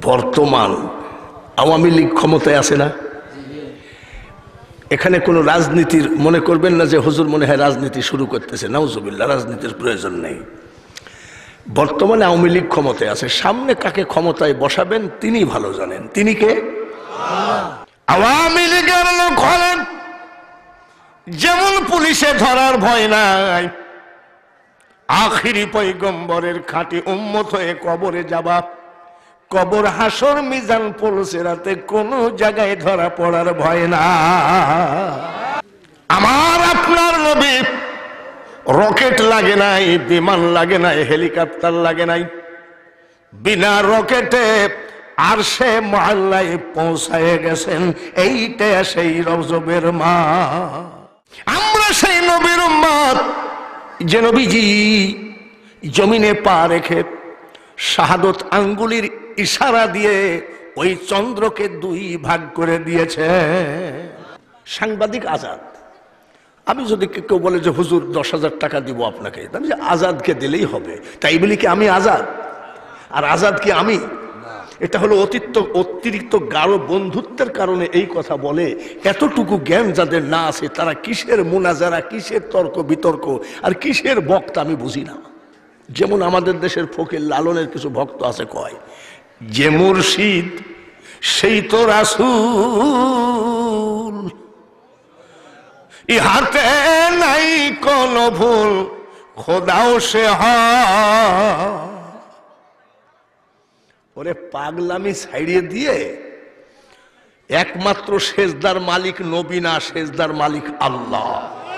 বর্তমান আওয়ামী লীগ ক্ষমতায় আছে না? এখানে কোনো রাজনীতির মনে করবেন না যে হুজুর মনে হয় রাজনীতি শুরু করতেছে। নাউজুবিল্লাহ, রাজনীতির প্রয়োজন নেই। বর্তমানে আওয়ামী লীগ ক্ষমতায় আছে, সামনে কাকে ক্ষমতায় বসাবেন তিনি ভালো জানেন। তিনি কে? আওয়ামী লীগের লোক হলেন যেমন পুলিশে ধরার ভয় নাই, আখিরি পয়গম্বরের খাঁটি উম্মত হয়ে কবরে যাবা, কবর হাসর মিজান পুলসেরাতে কোনো জায়গায় ধরা পড়ার ভয় না। আমার আপনার নবী রকেট লাগে নাই, বিমান লাগে নাই, হেলিকপ্টার লাগে নাই, বিনা রকেটে আর সে মহল্লায় পৌঁছায় গেছেন। এইটা সেই রজবের মা। আমরা সেই নবীর উম্মত যে নবীজি জমিনে পা রেখে শাহাদত আঙ্গুলির ইশারা দিয়ে ওই চন্দ্রকে দুই ভাগ করে দিয়েছে। সাংবাদিক আজাদ। আমি যদি কেউ বলে যে হুজুর 10,000 টাকা দিব আপনাকে, আমি যে আজাদকে দিলেই হবে, তাই বলি কি আমি আজাদ? আর আজাদ কি আমি? এটা হলো অতিরিক্ত গাঢ় বন্ধুত্বের কারণে এই কথা বলে। এতটুকু জ্ঞান যাদের না আছে তারা কিসের মুনাজারা, কিসের তর্ক বিতর্ক আর কিসের বক্তা আমি বুঝি না। যেমন আমাদের দেশের ফকির লালনের কিছু ভক্ত আছে, কয় যে মুর্শিদ সেই তো রাসূল, ইহাতে নাই কোন ভুল, খোদাও সে হয়। ওরে পাগলামি ছাইড়িয়ে দিয়ে একমাত্র সেজদার মালিক নবী না, সেজদার মালিক আল্লাহ।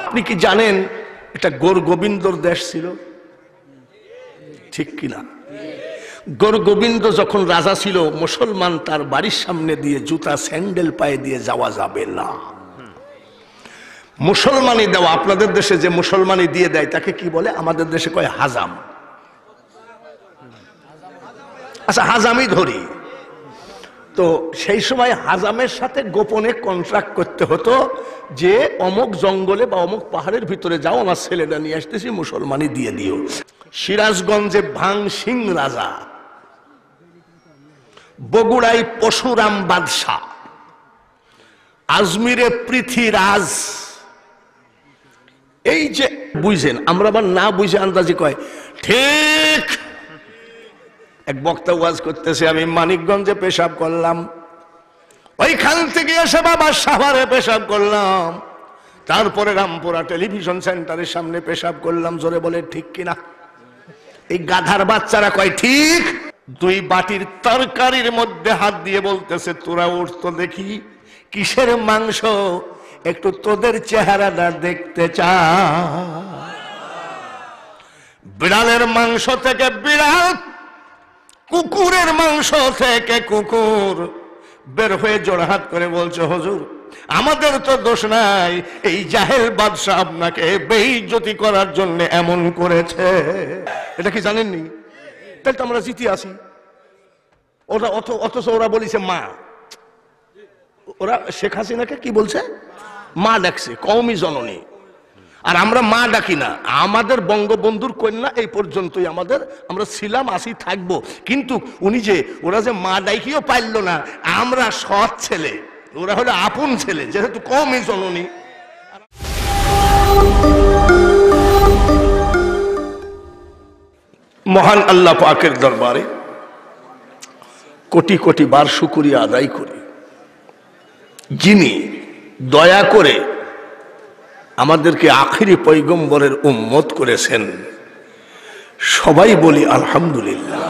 আপনি কি জানেন এটা গোর গোবিন্দর দেশ ছিল? ঠিক কিনা? গোর গোবিন্দ যখন রাজা ছিল, মুসলমান তার বাড়ির সামনে দিয়ে জুতা স্যান্ডেল পায়ে দিয়ে যাওয়া যাবে না। মুসলমানি দেওয়া, আপনাদের দেশে যে মুসলমানি দিয়ে দেয় তাকে কি বলে? আমাদের দেশে কয় হাজাম। আচ্ছা, হাজামই ধরি তো, সেই সময় হাজামের সাথে গোপনে কন্ট্রাক্ট করতে হতো যে অমুক জঙ্গলে বা অমুক পাহাড়ের ভিতরে যাও, আমার ছেলেটা নিয়ে আসতেছি, মুসলমানি দিয়ে দিও। সিরাজগঞ্জে ভাং সিং রাজা, বগুড়ায় পশুরাম বাদশাহ, আজমিরে পৃথ্বীরাজ। এই যে বুঝেন, আমরা আবার না বুঝে আন্দাজি কয় ঠিক। এক বক্তা ওয়াজ করতেছে, আমি মানিকগঞ্জে পেশাব করলাম, ওইখান থেকে এসে বাবা সাভারে পেশাব করলাম, তারপরে রামপুরা টেলিভিশন সেন্টারের সামনে পেশাব করলাম। জোরে বলে ঠিক কিনা? এই গাধার বাচ্চারা কয় ঠিক। দুই বাটির তরকারির মধ্যে হাত দিয়ে বলতেছে, তোরা উঠতো দেখি কিসের মাংস, একটু তোদের চেহারাটা দেখতে চা। বিড়ালের মাংস থেকে বিড়াল, কুকুরের মাংস থেকে কুকুর বের হয়ে জোড়হাত করে বলছে, হুজুর আমাদের তো দোষ নাই, এই জাহেল বাদশাহ আপনাকে বেইজ্জতি করার জন্য এমন করেছে। এটা কি জানেননি? তাহলে তো আমরা জিতে আসি। ওরা অথচ ওরা বলিছে মা। ওরা শেখ হাসিনাকে কি বলছে? মা ডাকছে, কওমি জননী। আর আমরা মা ডাকি না। আমাদের বঙ্গবন্ধুর কন্যা এই পর্যন্তই আমাদের, আমরা ছিলাম, আসি, থাকবো। কিন্তু উনি যে, ওরা যে মা ডাকিও পাইল না, আমরা সৎ ছেলে, ওরা হলো আপন ছেলে, যেহেতু কওমি জননী। মহান আল্লাহ পাকের দরবারে কোটি কোটি বার শুকরিয়া আদায় করি, যিনি দয়া করে আমাদেরকে আখিরি পয়গম্বরের উম্মত করেছেন। সবাই বলি আলহামদুলিল্লাহ।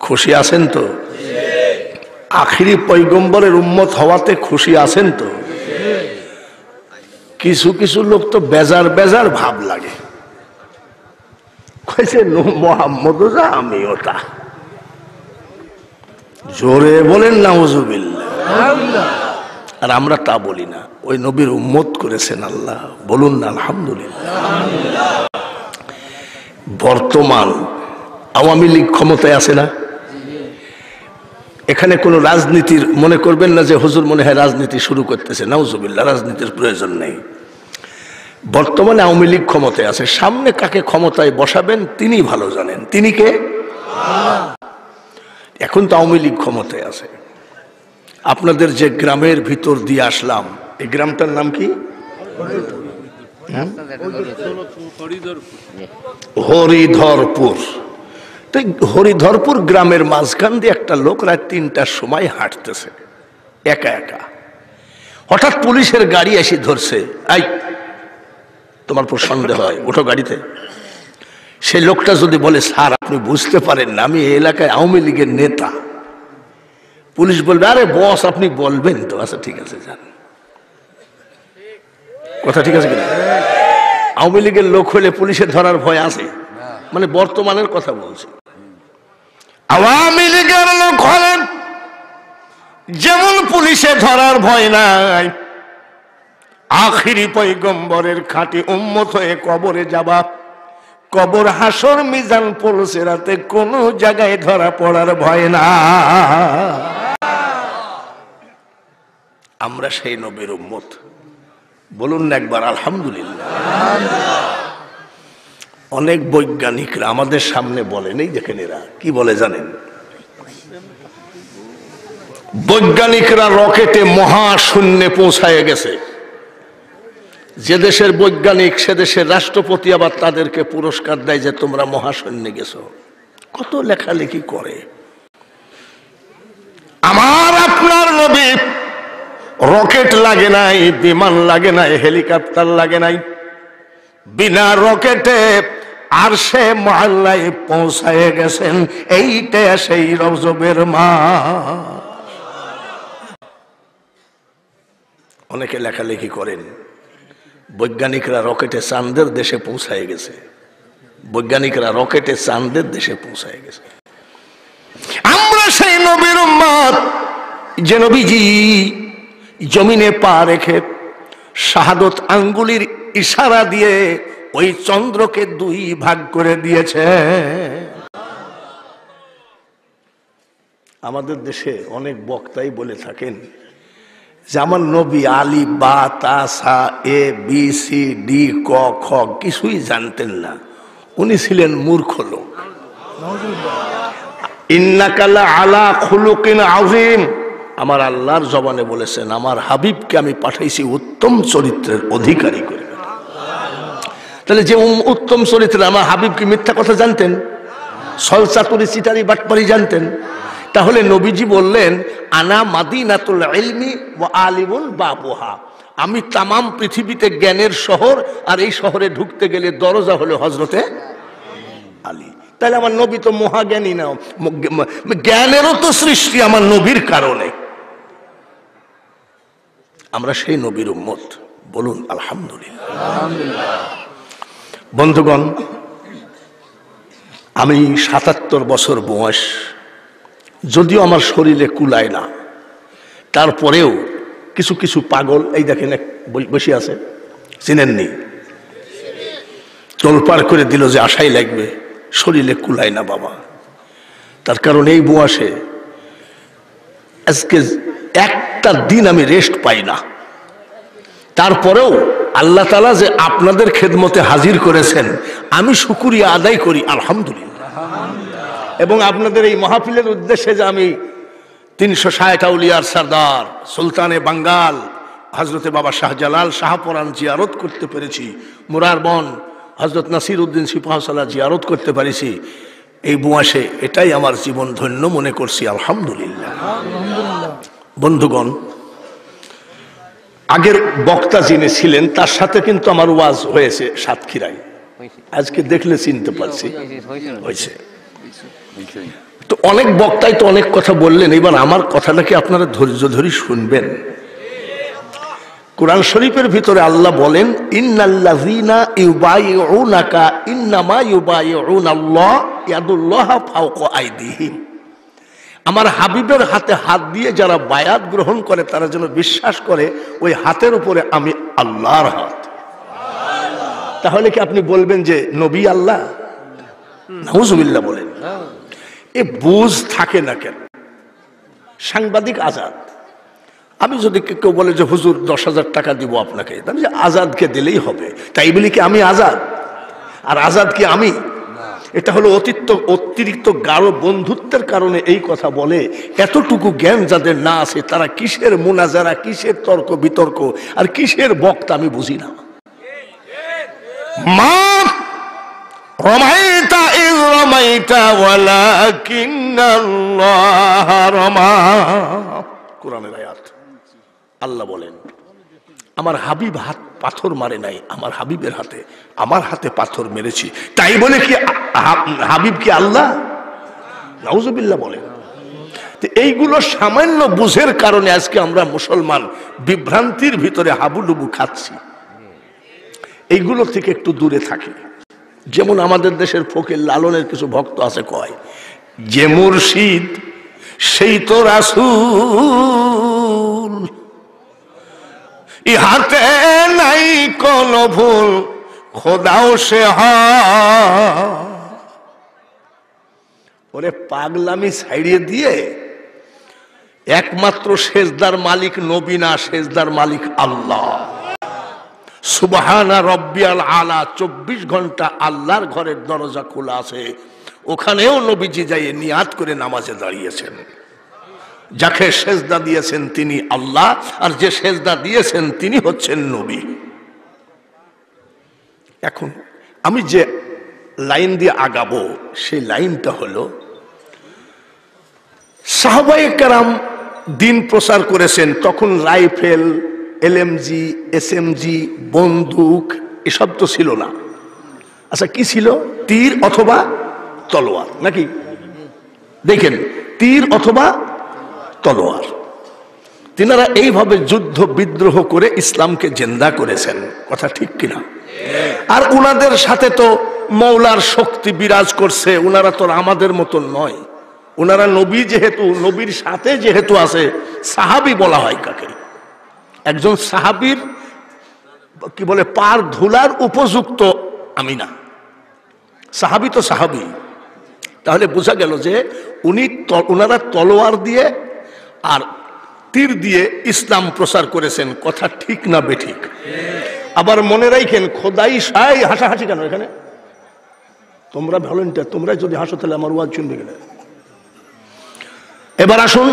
খুশি আছেন তো? আখিরি পয়গম্বরের উম্মত হওয়াতে খুশি আছেন তো? কিছু কিছু লোক তো বেজার বেজার ভাব লাগে, কইছে মোহাম্মদ যা আমি ওটা। জোরে বলেন নাউজুবিল্লাহ। আর আমরা তা বলি না, ওই নবীর উম্মত করেছেন আল্লাহ, বলুন না আলহামদুলিল্লাহ। বর্তমান আওয়ামী লীগ ক্ষমতায় আছে না? এখানে কোনো রাজনীতির মনে করবেন না যে হুজুর মনে হয় রাজনীতি শুরু করতেছে। নাউজুবিল্লাহ, রাজনীতির প্রয়োজন নেই। বর্তমানে আওয়ামী লীগ ক্ষমতায় আছে, সামনে কাকে ক্ষমতায় বসাবেন তিনি ভালো জানেন। তিনি কে? এখন তো আওয়ামী লীগ ক্ষমতায় আছে। আপনাদের যে গ্রামের ভিতর দিয়ে আসলাম, এই গ্রামটার নাম কি? হরিধরপুর। তো হরিধরপুর গ্রামের মাঝখান দিয়ে একটা লোক রাত 3টার সময় হাঁটতেছে একা একা। হঠাৎ পুলিশের গাড়ি এসে ধরছে, এই তোমার উপর সন্দেহ হয়, ওঠো গাড়িতে। সেই লোকটা যদি বলে, স্যার আপনি বুঝতে পারেন না আমি এই এলাকায় আওয়ামী লীগের নেতা, পুলিশ বলবে, আরে বস আপনি বলবেন তো, আচ্ছা ঠিক আছে যান। কথা ঠিক আছে কিনা? আওয়ামী লীগের লোক হলে পুলিশের ধরার ভয় আছে? মানে বর্তমানের কথা বলছি। আওয়ামী লীগের লোক হলেন যেমন পুলিশে ধরার ভয় নাই, আখিরি পয়গম্বরের খাঁটি উম্মত হয়ে কবরে যাবা, কবর হাসর মিজান পড়ছে রাতে, কোন জায়গায় ধরা পড়ার ভয় না। আমরা সেই নবীর উম্মত, বলুন না একবার আলহামদুলিল্লাহ। অনেক বৈজ্ঞানিকরা আমাদের সামনে বলেন, এই দেখেন এরা কি বলে জানেন? বৈজ্ঞানিকরা রকেটে মহাশূন্যে পৌঁছায় গেছে। যে দেশের বৈজ্ঞানিক সে দেশের রাষ্ট্রপতি আবার তাদেরকে পুরস্কার দেয় যে তোমরা মহাশূন্যে গেছো। কত লেখালেখি করে। আমার আপনার নবী রকেট লাগে নাই, বিমান লাগে নাই, হেলিকপ্টার লাগে নাই, বিনা রকেটে আর সে মহল্লায় পৌঁছায় গেছেন। এইটা সেই রজবের মাস। অনেকে লেখালেখি করেন বৈজ্ঞানিকরা রকেটে চাঁদের দেশে পৌঁছায় গেছে, বৈজ্ঞানিকরা রকেটে চাঁদের দেশে পৌঁছায় গেছে। আমরা সেই নবীর উম্মত যে নবীজি জমিনে পা রেখে শাহাদত আঙ্গুলির ইশারা দিয়ে ওই চন্দ্রকে 2 ভাগ করে দিয়েছে। আমাদের দেশে অনেক বক্তাই বলে থাকেন যে আমার নবী আলিফ বা তা সা এ বি সি ডি ক খ কিছুই জানতেন না, উনি ছিলেন মূর্খ লোক। ইন্নাকা লা আলা খুলুকিন আযীম, আমার আল্লাহর জবানে বলেছেন আমার হাবিবকে আমি পাঠাইছি উত্তম চরিত্রের অধিকারী করে। তাহলে যে উত্তম চরিত্রের আমার হাবিব কি মিথ্যা কথা জানতেন? ছলচাতুরি চিটারি বাটপারি জানতেন? তাহলে নবীজি বললেন আনা মাদিনাতুল ইলমি ওয়া আলিমুল বাবুহা, আমি তামাম পৃথিবীতে জ্ঞানের শহর, আর এই শহরে ঢুকতে গেলে দরজা হলো হযরতে আলী। তাহলে আমার নবী তো মহাজ্ঞানী না, জ্ঞানেরও তো সৃষ্টি আমার নবীর কারণে। আমরা সেই নবীর উম্মত, বলুন আলহামদুলিল্লাহ। বন্ধুগণ, আমি ৭৭ বছর বয়স, যদিও আমার শরীরে কুলায় না, তারপরেও কিছু কিছু পাগল, এই দেখেন বসে আছে, চিনেননি, তোলপাড় করে দিল যে আশাই লাগবে, শরীরে কুলায় না বাবা। তার কারণ এই বয়সে আজকে একটা দিন আমি রেস্ট পাই না। তারপরেও আল্লাহ তাআলা যে আপনাদের খেদমতে হাজির করেছেন, আমি শুকরিয়া আদায় করি আলহামদুলিল্লাহ। এবং আপনাদের এই মাহফিলের উদ্দেশ্যে যে আমি 360 আউলিয়ার সরদার সুলতানে বাঙ্গাল হযরতে বাবা শাহজালাল শাহপরান জিয়ারত করতে পেরেছি, মুরারবন হযরত নাসির উদ্দিন সিপাহসালাহ জিয়ারত করতে পেরেছি, এই বয়সে এটাই আমার জীবন ধন্য মনে করছি আলহামদুলিল্লাহ। বন্ধুগণ, আগের বক্তা যিনি ছিলেন তার সাথে কিন্তু আমার ওয়াজ হয়েছে সাতক্ষীরায়, আজকে দেখলে চিনতে পারছি, হয়েছে। তো অনেক বক্তাই তো অনেক কথা বললেন, এবার আমার কথাটাকে আপনারা ধৈর্য ধরে শুনবেন। কোরআন শরীফের ভিতরে আল্লাহ বলেন ইন্নাল্লাযীনা ইউবাইউনাকা ইন্নামা ইউবাইউনাল্লাহ ইয়াদুল্লাহ ফাওকা আইদিহিম, আমার হাবিবের হাতে হাত দিয়ে যারা বায়াত গ্রহণ করে তারা যেন বিশ্বাস করে ওই হাতের উপরে আমি আল্লাহর হাত। তাহলে কি আপনি বলবেন যে নবী আল্লাহ? নাউজুবিল্লাহ বলেন। এ বুঝ থাকে না কেন? সাংবাদিক আজাদ, আমি যদি কেউ বলে যে হুজুর 10,000 টাকা দিব আপনাকে, তাহলে আজাদকে দিলেই হবে, তাই বলি কি আমি আজাদ? আর আজাদ কি আমি? এটা হলো অতিরিক্ত গাঢ় বন্ধুত্বের কারণে এই কথা বলে। এতটুকু জ্ঞান যাদের না আছে তারা কিসের মুনাজারা, কিসের তর্ক বিতর্ক আর কিসের বক্তা আমি বুঝি না। মা রমাইতা ইয রমাইতা ওয়ালাকিন্নাল্লাহ রমা। কোরআনের আয়াত। আল্লাহ বলেন আমার হাবিব পাথর মারে নাই, আমার হাবিবের হাতে, আমার হাতে পাথর মেরেছি। তাই বলে কি হাবিব কি আল্লাহ? নাউজুবিল্লাহ বলেন। এইগুলো সামান্য বুঝের কারণে আজকে আমরা মুসলমান বিভ্রান্তির ভিতরে হাবুডুবু খাচ্ছি। এইগুলো থেকে একটু দূরে থাকি। যেমন আমাদের দেশের ফকির লালনের কিছু ভক্ত আছে, কয় যে মুর্শিদ সেই তো রাসূল, ইহাতে নাই কোন ভুল, খোদাও সে হয়। ওরে পাগলামি ছাইড়িয়ে দিয়ে একমাত্র সেজদার মালিক নবী না, সেজদার মালিক আল্লাহ। সুবহানা রব্বিয়াল আলা, 24 ঘন্টা আল্লাহর ঘরের দরজা খোলা আছে। ওখানেও নবীজি যাইয়ে নিয়াত করে নামাজে দাঁড়িয়েছেন। যাকে সেজদা দিয়েছেন তিনি আল্লাহ, আর যে সেজদা দিয়েছেন তিনি হচ্ছেন নবী। এখন আমি যে লাইন দিয়ে আগাবো সেই লাইনটা হলো, সাহাবায়ে কেরাম দিন প্রচার করেছেন, তখন রাইফেল, এলএমজি, এসএমজি, বন্দুক এসব তো ছিল না। আচ্ছা কি ছিল? তীর অথবা তলোয়ার, নাকি? দেখেন, তীর অথবা তলোয়ার। তিনারা এইভাবে যুদ্ধ বিদ্রোহ করে ইসলামকে জিন্দা করেছেন, কথা ঠিক কিনা? আর উনাদের সাথে তো মৌলার শক্তি বিরাজ করছে। উনারা তো আমাদের মতন নয়। উনারা নবী যেহেতু, নবীর সাথে যেহেতু আছে, সাহাবী বলা হয় কাকে? একজন সাহাবীর কি বলে পার ধুলার উপযুক্ত আমি না। সাহাবী তো সাহাবী। তাহলে বোঝা গেল যে উনারা তলোয়ার দিয়ে আর তীর দিয়ে ইসলাম প্রচার করেছেন, কথা ঠিক না বেঠিক? আবার মনে রাখেন, খোদাই সাই, হাসাহাসি কেন এখানে? তোমরা ভলেন্টিয়ার, তোমরা যদি হাসো তাহলে আমার ওয়াজ শুনবে গেলে। এবার আসুন,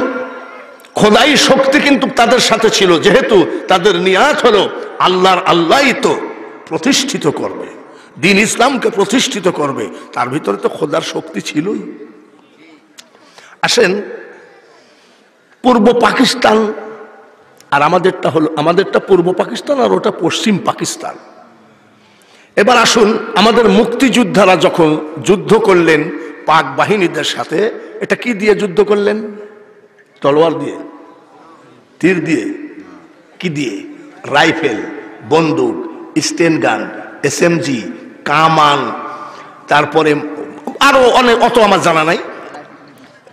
খোদাই শক্তি কিন্তু তাদের সাথে ছিল, যেহেতু তাদের নিয়াত হলো আল্লাহই তো প্রতিষ্ঠিত করবে, দিন ইসলামকে প্রতিষ্ঠিত করবে। তার ভিতরে তো খোদার শক্তি ছিলই। আসেন, পূর্ব পাকিস্তান আর আমাদেরটা পূর্ব পাকিস্তান আর ওটা পশ্চিম পাকিস্তান। এবার আসুন, আমাদের মুক্তিযোদ্ধারা যখন যুদ্ধ করলেন পাক বাহিনীদের সাথে, এটা কি দিয়ে যুদ্ধ করলেন? তলোয়ার দিয়ে, তীর দিয়ে, কি দিয়ে? রাইফেল, বন্দুক, স্টেন গান, এসএমজি, কামান, তারপরে আরো অনেক, অত আমার জানা নাই,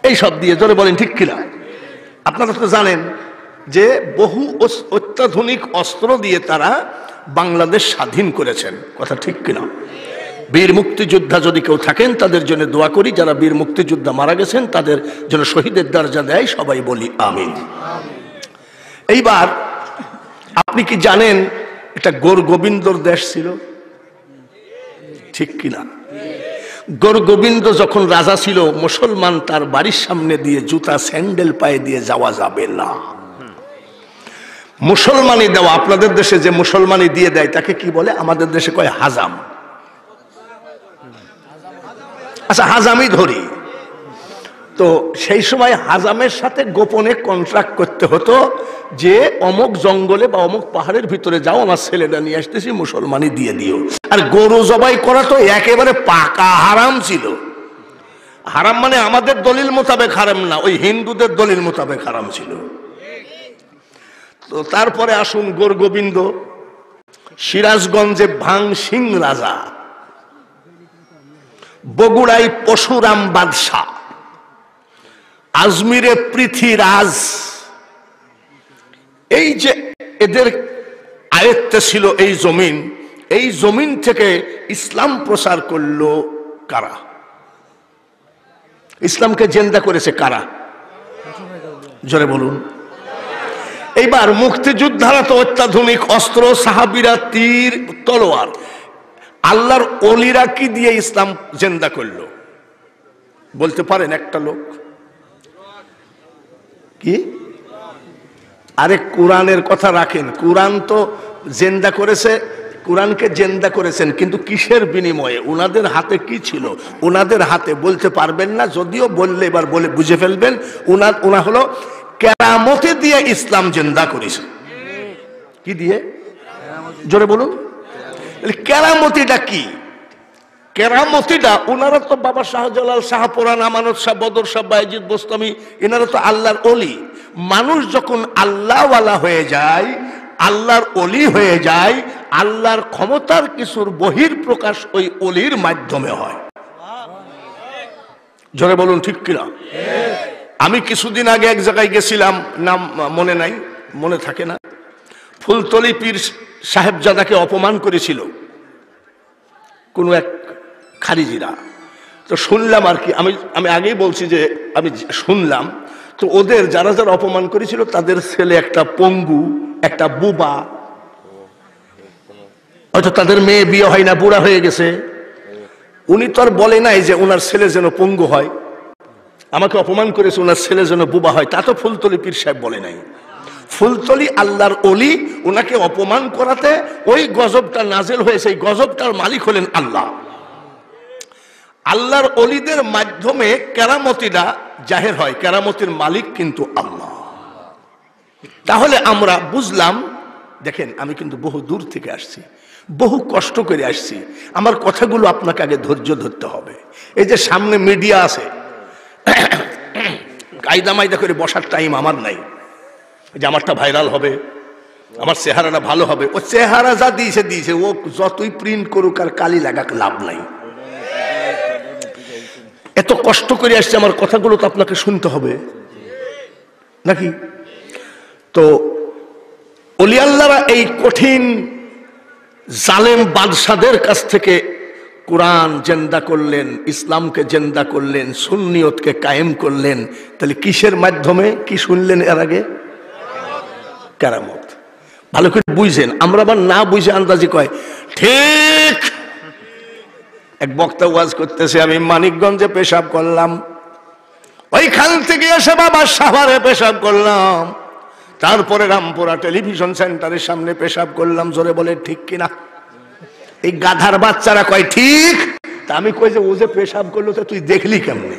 এইসব দিয়ে। জোরে বলেন ঠিক কিনা? আপনারা তো জানেন যে বহু অত্যাধুনিক অস্ত্র দিয়ে তারা বাংলাদেশ স্বাধীন করেছেন, কথা ঠিক কিনা? বীর মুক্তিযোদ্ধা যদি কেউ থাকেন তাদের জন্য দোয়া করি, যারা বীর মুক্তিযোদ্ধা মারা গেছেন তাদের জন্য শহীদের দরজা দেয়, সবাই বলি আমিন। এইবার আপনি কি জানেন এটা গোর গোবিন্দর দেশ ছিল, ঠিক কিনা? গোর গোবিন্দ যখন রাজা ছিল, মুসলমান তার বাড়ির সামনে দিয়ে জুতা স্যান্ডেল পায়ে দিয়ে যাওয়া যাবে না। মুসলমানি দেওয়া, আপনাদের দেশে যে মুসলমানি দিয়ে দেয় তাকে কি বলে? আমাদের দেশে কয় হাজাম। আচ্ছা, হাজামই ধরি তো। সেই সময় হাজামের সাথে গোপনে কন্ট্রাক্ট করতে হতো যে অমুক জঙ্গলে বা অমুক পাহাড়ের ভিতরে যাও, আমার ছেলেটা নিয়ে আসতেছি, মুসলমানি দিয়ে দিও। আর গরু জবাই করা তো একেবারে পাকা হারাম ছিল। হারাম মানে আমাদের দলিল মোতাবেক হারাম না, ওই হিন্দুদের দলিল মোতাবেক হারাম ছিল। তো তারপরে আসুন, গোর গোবিন্দ সিরাজগঞ্জে ভাং সিং রাজা, বগুড়ায় পশুরাম বাদশাহ, আজমিরে পৃথ্বীরাজ, এই যে এদের আয়ত্তে ছিল এই জমিন, এই জমিন থেকে ইসলাম প্রচার করলো কারা? ইসলামকে জিন্দা করেছে কারা? জোরে বলুন। এইবার মুক্তিযোদ্ধারা তো অত্যাধুনিক অস্ত্র, সাহাবীরা তীর, তলোয়ার, আল্লাহর ওলিরা কি দিয়ে ইসলাম জিন্দা করলো বলতে পারেন একটা লোক? কি? আরে কোরআনের কথা রাখেন, কোরআন তো জিন্দা করেছে, কোরআনকে জিন্দা করেছেন, কিন্তু কিসের বিনিময়ে? ওনাদের হাতে কি ছিল? ওনাদের হাতে বলতে পারবেন না, যদিও বললে এবার বলে বুঝে ফেলবেন। ওনা হলো কেরামতি দিয়ে ইসলাম জিন্দা করেছে। কি দিয়ে? জোরে বলুন। কেরামতিটা কি? কেরামতিটা ওনারা তো বাবা শাহজালাল, শাহপুরান, আমানত শাহ, বদর শাহ, বাইজিদ বোস্তামি, এনারা তো আল্লাহর ওলি। মানুষ যখন আল্লাহওয়ালা হয়ে যায়, আল্লাহর ওলি হয়ে যায়, আল্লাহর ক্ষমতার কিছুর বহির প্রকাশ ওই ওলির মাধ্যমে হয়। জোরে বলুন ঠিক কিনা? আমি কিছুদিন আগে এক জায়গায় গেছিলাম, নাম মনে নাই, মনে থাকে না। ফুলতলি পীর সাহেবজাদাকে অপমান করেছিল কোন এক খারিজিরা। তো শুনলাম আর কি, আমি আগেই বলছি যে আমি শুনলাম, তো ওদের যারা যারা অপমান করেছিল তাদের ছেলে একটা পঙ্গু, একটা বুবা, হয়তো তাদের মেয়ে বিয়ে হয় না, বুড়া হয়ে গেছে। উনি তো আর বলে নাই যে ওনার ছেলে যেন পঙ্গু হয়, আমাকে অপমান করেছে ওনার ছেলে যেন বুবা হয়, তা তো ফুলতলি পীর সাহেব বলে নাই। ফুলতলি আল্লাহর ওলি, ওনাকে অপমান করাতে ওই গজবটা নাজেল হয়েছে। এই গজবটার মালিক হলেন আল্লাহ। আল্লাহর ওলিদের মাধ্যমে কেরামতিটা জাহের হয়, কেরামতির মালিক কিন্তু আল্লাহ। তাহলে আমরা বুঝলাম, দেখেন আমি কিন্তু বহু দূর থেকে আসছি, বহু কষ্ট করে আসছি, আমার কথাগুলো আপনাকে আগে ধৈর্য ধরতে হবে। এই যে সামনে মিডিয়া আছে, কায়দা মায়দা করে বসার টাইম আমার নাই, যে আমারটা ভাইরাল হবে, আমার চেহারাটা ভালো হবে। ও চেহারা যা দিয়েছে দিয়েছে, ও যতই প্রিন্ট করুক আর কালি লাগাক লাভ নাই। এত কষ্ট করে আসছে, আমার কথাগুলো তো আপনাকে শুনতে হবে নাকি? তো ওলি আল্লাহরা এই কঠিন জালেম বাদশাদের কাছ থেকে কোরআন জিন্দা করলেন, ইসলামকে জিন্দা করলেন, সুন্নিয়তকে কায়েম করলেন। তাহলে কিসের মাধ্যমে? কি শুনলেন এর আগে? কেরামত। ভালো করে বুঝেন, আমরা আবার না বুঝে আন্দাজি কয় ঠিক। এক বক্তা ওয়াজ করতেছে, আমি মানিকগঞ্জে পেশাব করলাম, ওইখান থেকে এসে বাবা সাভারে পেশাব করলাম, তারপরে রামপুরা টেলিভিশন সেন্টারের সামনে পেশাব করলাম। জোরে বলে ঠিক কিনা? এই গাধার বাচ্চারা কয় ঠিক। তা আমি কই যে ও যে পেশাব করলো তো তুই দেখলি কেমনে?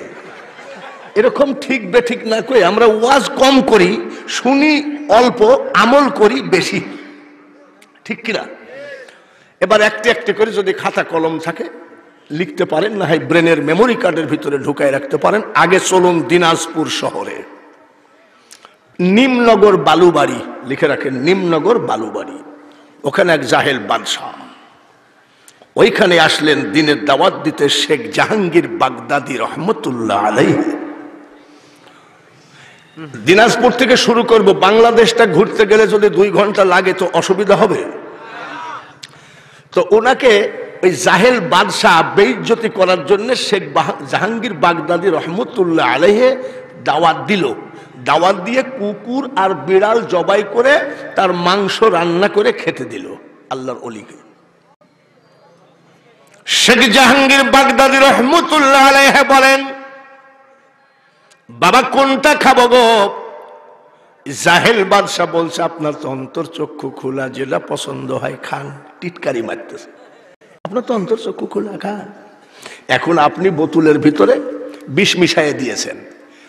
এরকম ঠিক বে ঠিক না কই আমরা ওয়াজ কম করি, শুনি অল্প, আমল করি বেশি, ঠিক কিনা? এবার একটি একটি করে যদি খাতা কলম থাকে লিখতে পারেন, না হয় ব্রেনের মেমোরি কার্ডের ভিতরে ঢুকায় রাখতে পারেন। আগে চলুন দিনাজপুর শহরে, নিমনগর বালুবাড়ি, লিখে রাখেন নিমনগর বালুবাড়ি। ওখানে এক জাহেল বাদশাহ, ওইখানে আসলেন দিনের দাওয়াত দিতে শেখ জাহাঙ্গীর বাগদাদি রহমতুল্লাহ আলাইহি। দিনাজপুর থেকে শুরু করব, বাংলাদেশটা ঘুরতে গেলে যদি 2 ঘন্টা লাগে তো অসুবিধা হবে। তো ওনাকে ওই জাহেল বাদশাহ বেইজ্জতি করার জন্য শেখ জাহাঙ্গীর বাগদাদি রহমতুল্লাহ আলাইহি দাওয়াত দিল। দাওয়াত দিয়ে কুকুর আর বিড়াল জবাই করে তার মাংস রান্না করে খেতে দিল আল্লাহর ওলিকে। শেখ জাহাঙ্গীর বাগদাদি রহমতুল্লাহ আলাইহি বলেন, বাবা কোনটা খাবো গো? জাহেল বাদশাহ বলছে, আপনার তো অন্তর চক্ষু খোলা, যেটা পছন্দ হয় খান। টিটকারি মারতেছে, আপনার তো অন্তর চক্ষু খোলা, খান। এখন আপনি বোতলের ভিতরে বিষ মিশাইয়ে দিয়েছেন,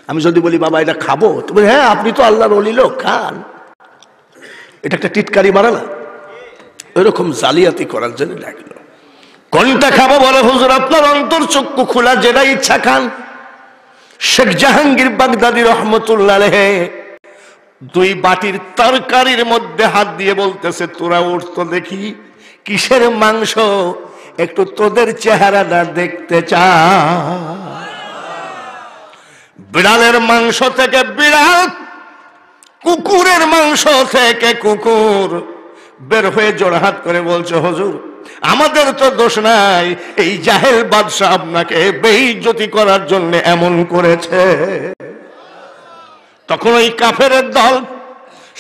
আমি যদি বলি বাবা এটা খাবো, তুমি হ্যাঁ আপনি তো আল্লাহর ওলি লোক, খান। এটা একটা টিটকারি মারা না? ওইরকম জালিয়াতি করার জন্য লাগলো। কোনটা খাবো? বলে হুজুর আপনার অন্তর চক্ষু খোলা, যেটা ইচ্ছা খান। শেখ জাহাঙ্গীর বাগদাদি রহমতুল্লাহ আলাইহি 2 বাটির তরকারির মধ্যে হাত দিয়ে বলতেছে, তোরা উঠতো দেখি, কিসের মাংস? একটু তোদের চেহারাটা দেখতে চা। বিড়ালের মাংস থেকে বিড়াল, কুকুরের মাংস থেকে কুকুর বের হয়ে জোড়হাত করে বলছে, হুজুর আমাদের তো দোষ নাই, এই জাহেল বাদশাহ আপনাকে বেইজ্জতি করার জন্য এমন করেছে। তখন ওই কাফেরের দল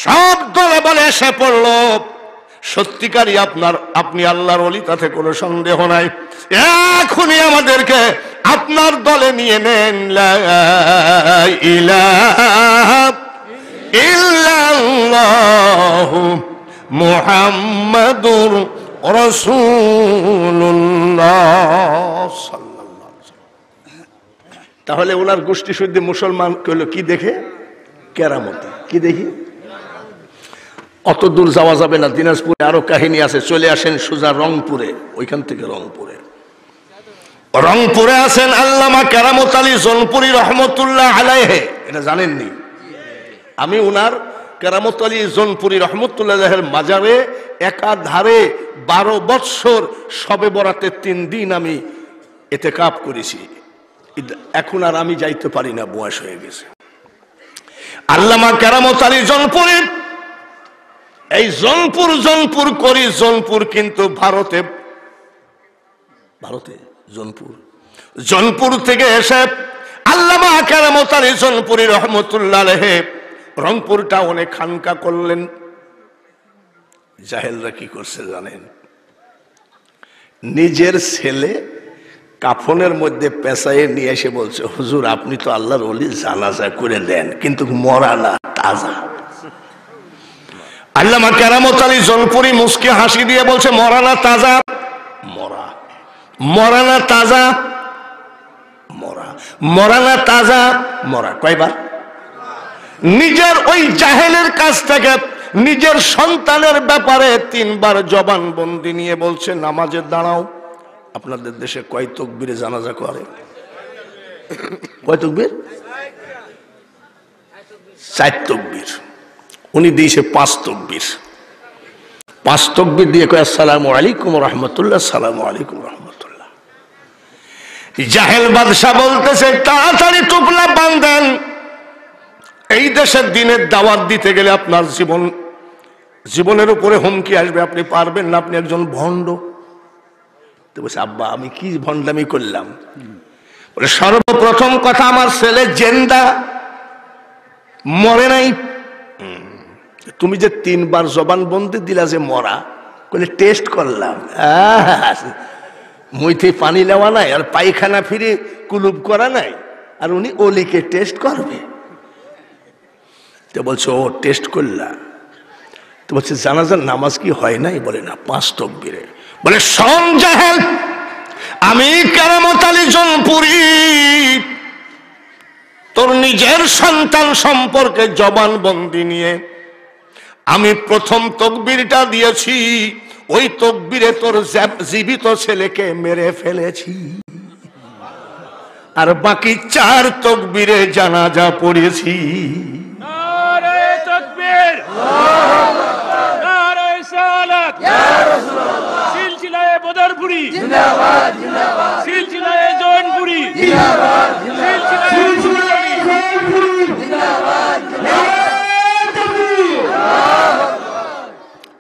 সব দলে বলে এসে পড়ল, সত্যিকারই আপনি আল্লাহর ওলি, তাতে কোনো সন্দেহ নাই। এখনই আমাদেরকে আপনার দলে নিয়ে নেন। লা ইলাহা ইল্লাল্লাহু মুহাম্মাদুর রাসূলুল্লাহ সাল্লাল্লাহু আলাইহি ওয়াসাল্লাম। তাহলে ওনার গোষ্ঠী শুদ্ধ মুসলমান কইল কি দেখে? কেরামতি। কি দেখি? অত দূর যাওয়া যাবে না, দিনাজপুরে আরো কাহিনী আছে। চলে আসেন সোজা রংপুরে, ওইখান থেকে রংপুরে আছেন আল্লামা কেরামত আলী জোনপুরি রহমতুল্লাহ আলাইহে। এটা জানেননি? আমি উনার কেরামত আলী জোনপুরি রহমতুল্লাহের মাজারে একাধারে 12 বৎসর শবে বরাতে 3 দিন আমি ইতিকাফ করেছি। এখন আর আমি যাইতে পারি না, বয়স হয়ে গেছে। আল্লামা কেরামত আলী জোনপুরি, এই জোনপুর করি। জোনপুর কিন্তু ভারতে জোনপুর থেকে এসে আল্লামা কেরামত আলী জোনপুরি রহমতুল্লাহ আলাইহি রংপুর টাউনে খানকা করলেন। জাহেলরা কি করছে জানেন? নিজের ছেলে কাফনের মধ্যে পেঁচাইয়ে নিয়ে এসে বলছে, হুজুর আপনি তো আল্লাহর ওলি, জানাজা করে দেন, কিন্তু মরা না, তাজা। আল্লামা কেরামত আলী জোনপুরি মুস্কি হাসি দিয়ে বলছে, মরা না তাজা? মরা। মরা না তাজা? মরা। মরা না তাজা? মরা। কয়বার? নিজের ওই জাহেলের কাছ থেকে নিজের সন্তানের ব্যাপারে 3 বার জবানবন্দি নিয়ে বলছে, নামাজে দাঁড়াও। আপনাদের দেশে কয় তাকবীরে জানাজা করে? কয় তাকবীর? 4 তাকবীর। উনি দিয়েছে 5 তাকবীর। 5 তাকবীর দিয়ে কয় আসসালামু আলাইকুম রাহমাতুল্লাহ, আসসালামু আলাইকুম রাহমাতুল্লাহ। জাহেল বাদশা বলতেছে, তাড়াতাড়ি টুপলা বাঁধেন, এই দেশের দিনের দাওয়াত দিতে গেলে আপনার জীবনের উপরে হুমকি আসবে, আপনি পারবেন না, আপনি একজন ভণ্ড। তো বলছে, আব্বা আমি কি ভণ্ডামি করলাম? বলে, সর্বপ্রথম কথা, আমার ছেলে জেন্দা, মরে নাই। তুমি যে 3 বার জবানবন্দি দিলা যে মরা, বলে টেস্ট করলাম। মুইতে পানি নেওয়া নাই, আর পায়খানা ফিরে কুলুপ করা নাই, আর উনি ওলিকে টেস্ট করবে। তো বলছে, ও টেস্ট করলা? তো বলছে, জানাজার নামাজ কি হয় নাই? বলে না, 5 তাকবীরে। বলে, শোন জাহেল, আমি কেরামত আলী জোনপুরি তোর নিজের সন্তান সম্পর্কে জবানবন্দি নিয়ে আমি প্রথম তাকবীরটা দিয়েছি, ওই তাকবীরে তোর জীবিত ছেলেকে মেরে ফেলেছি, আর বাকি 4 তাকবীরে জানাজা পড়েছি। নারে তাকবীর, নারে সালাত, ইয়া রাসূলুল্লাহ। সিলসিলায়ে বদরপুরি জিন্দাবাদ, জিন্দাবাদ। সিলসিলায়ে জৌনপুরি জিন্দাবাদ, জিন্দাবাদ। সিলসিলায়ে জৌনপুরি জিন্দাবাদ, জিন্দাবাদ।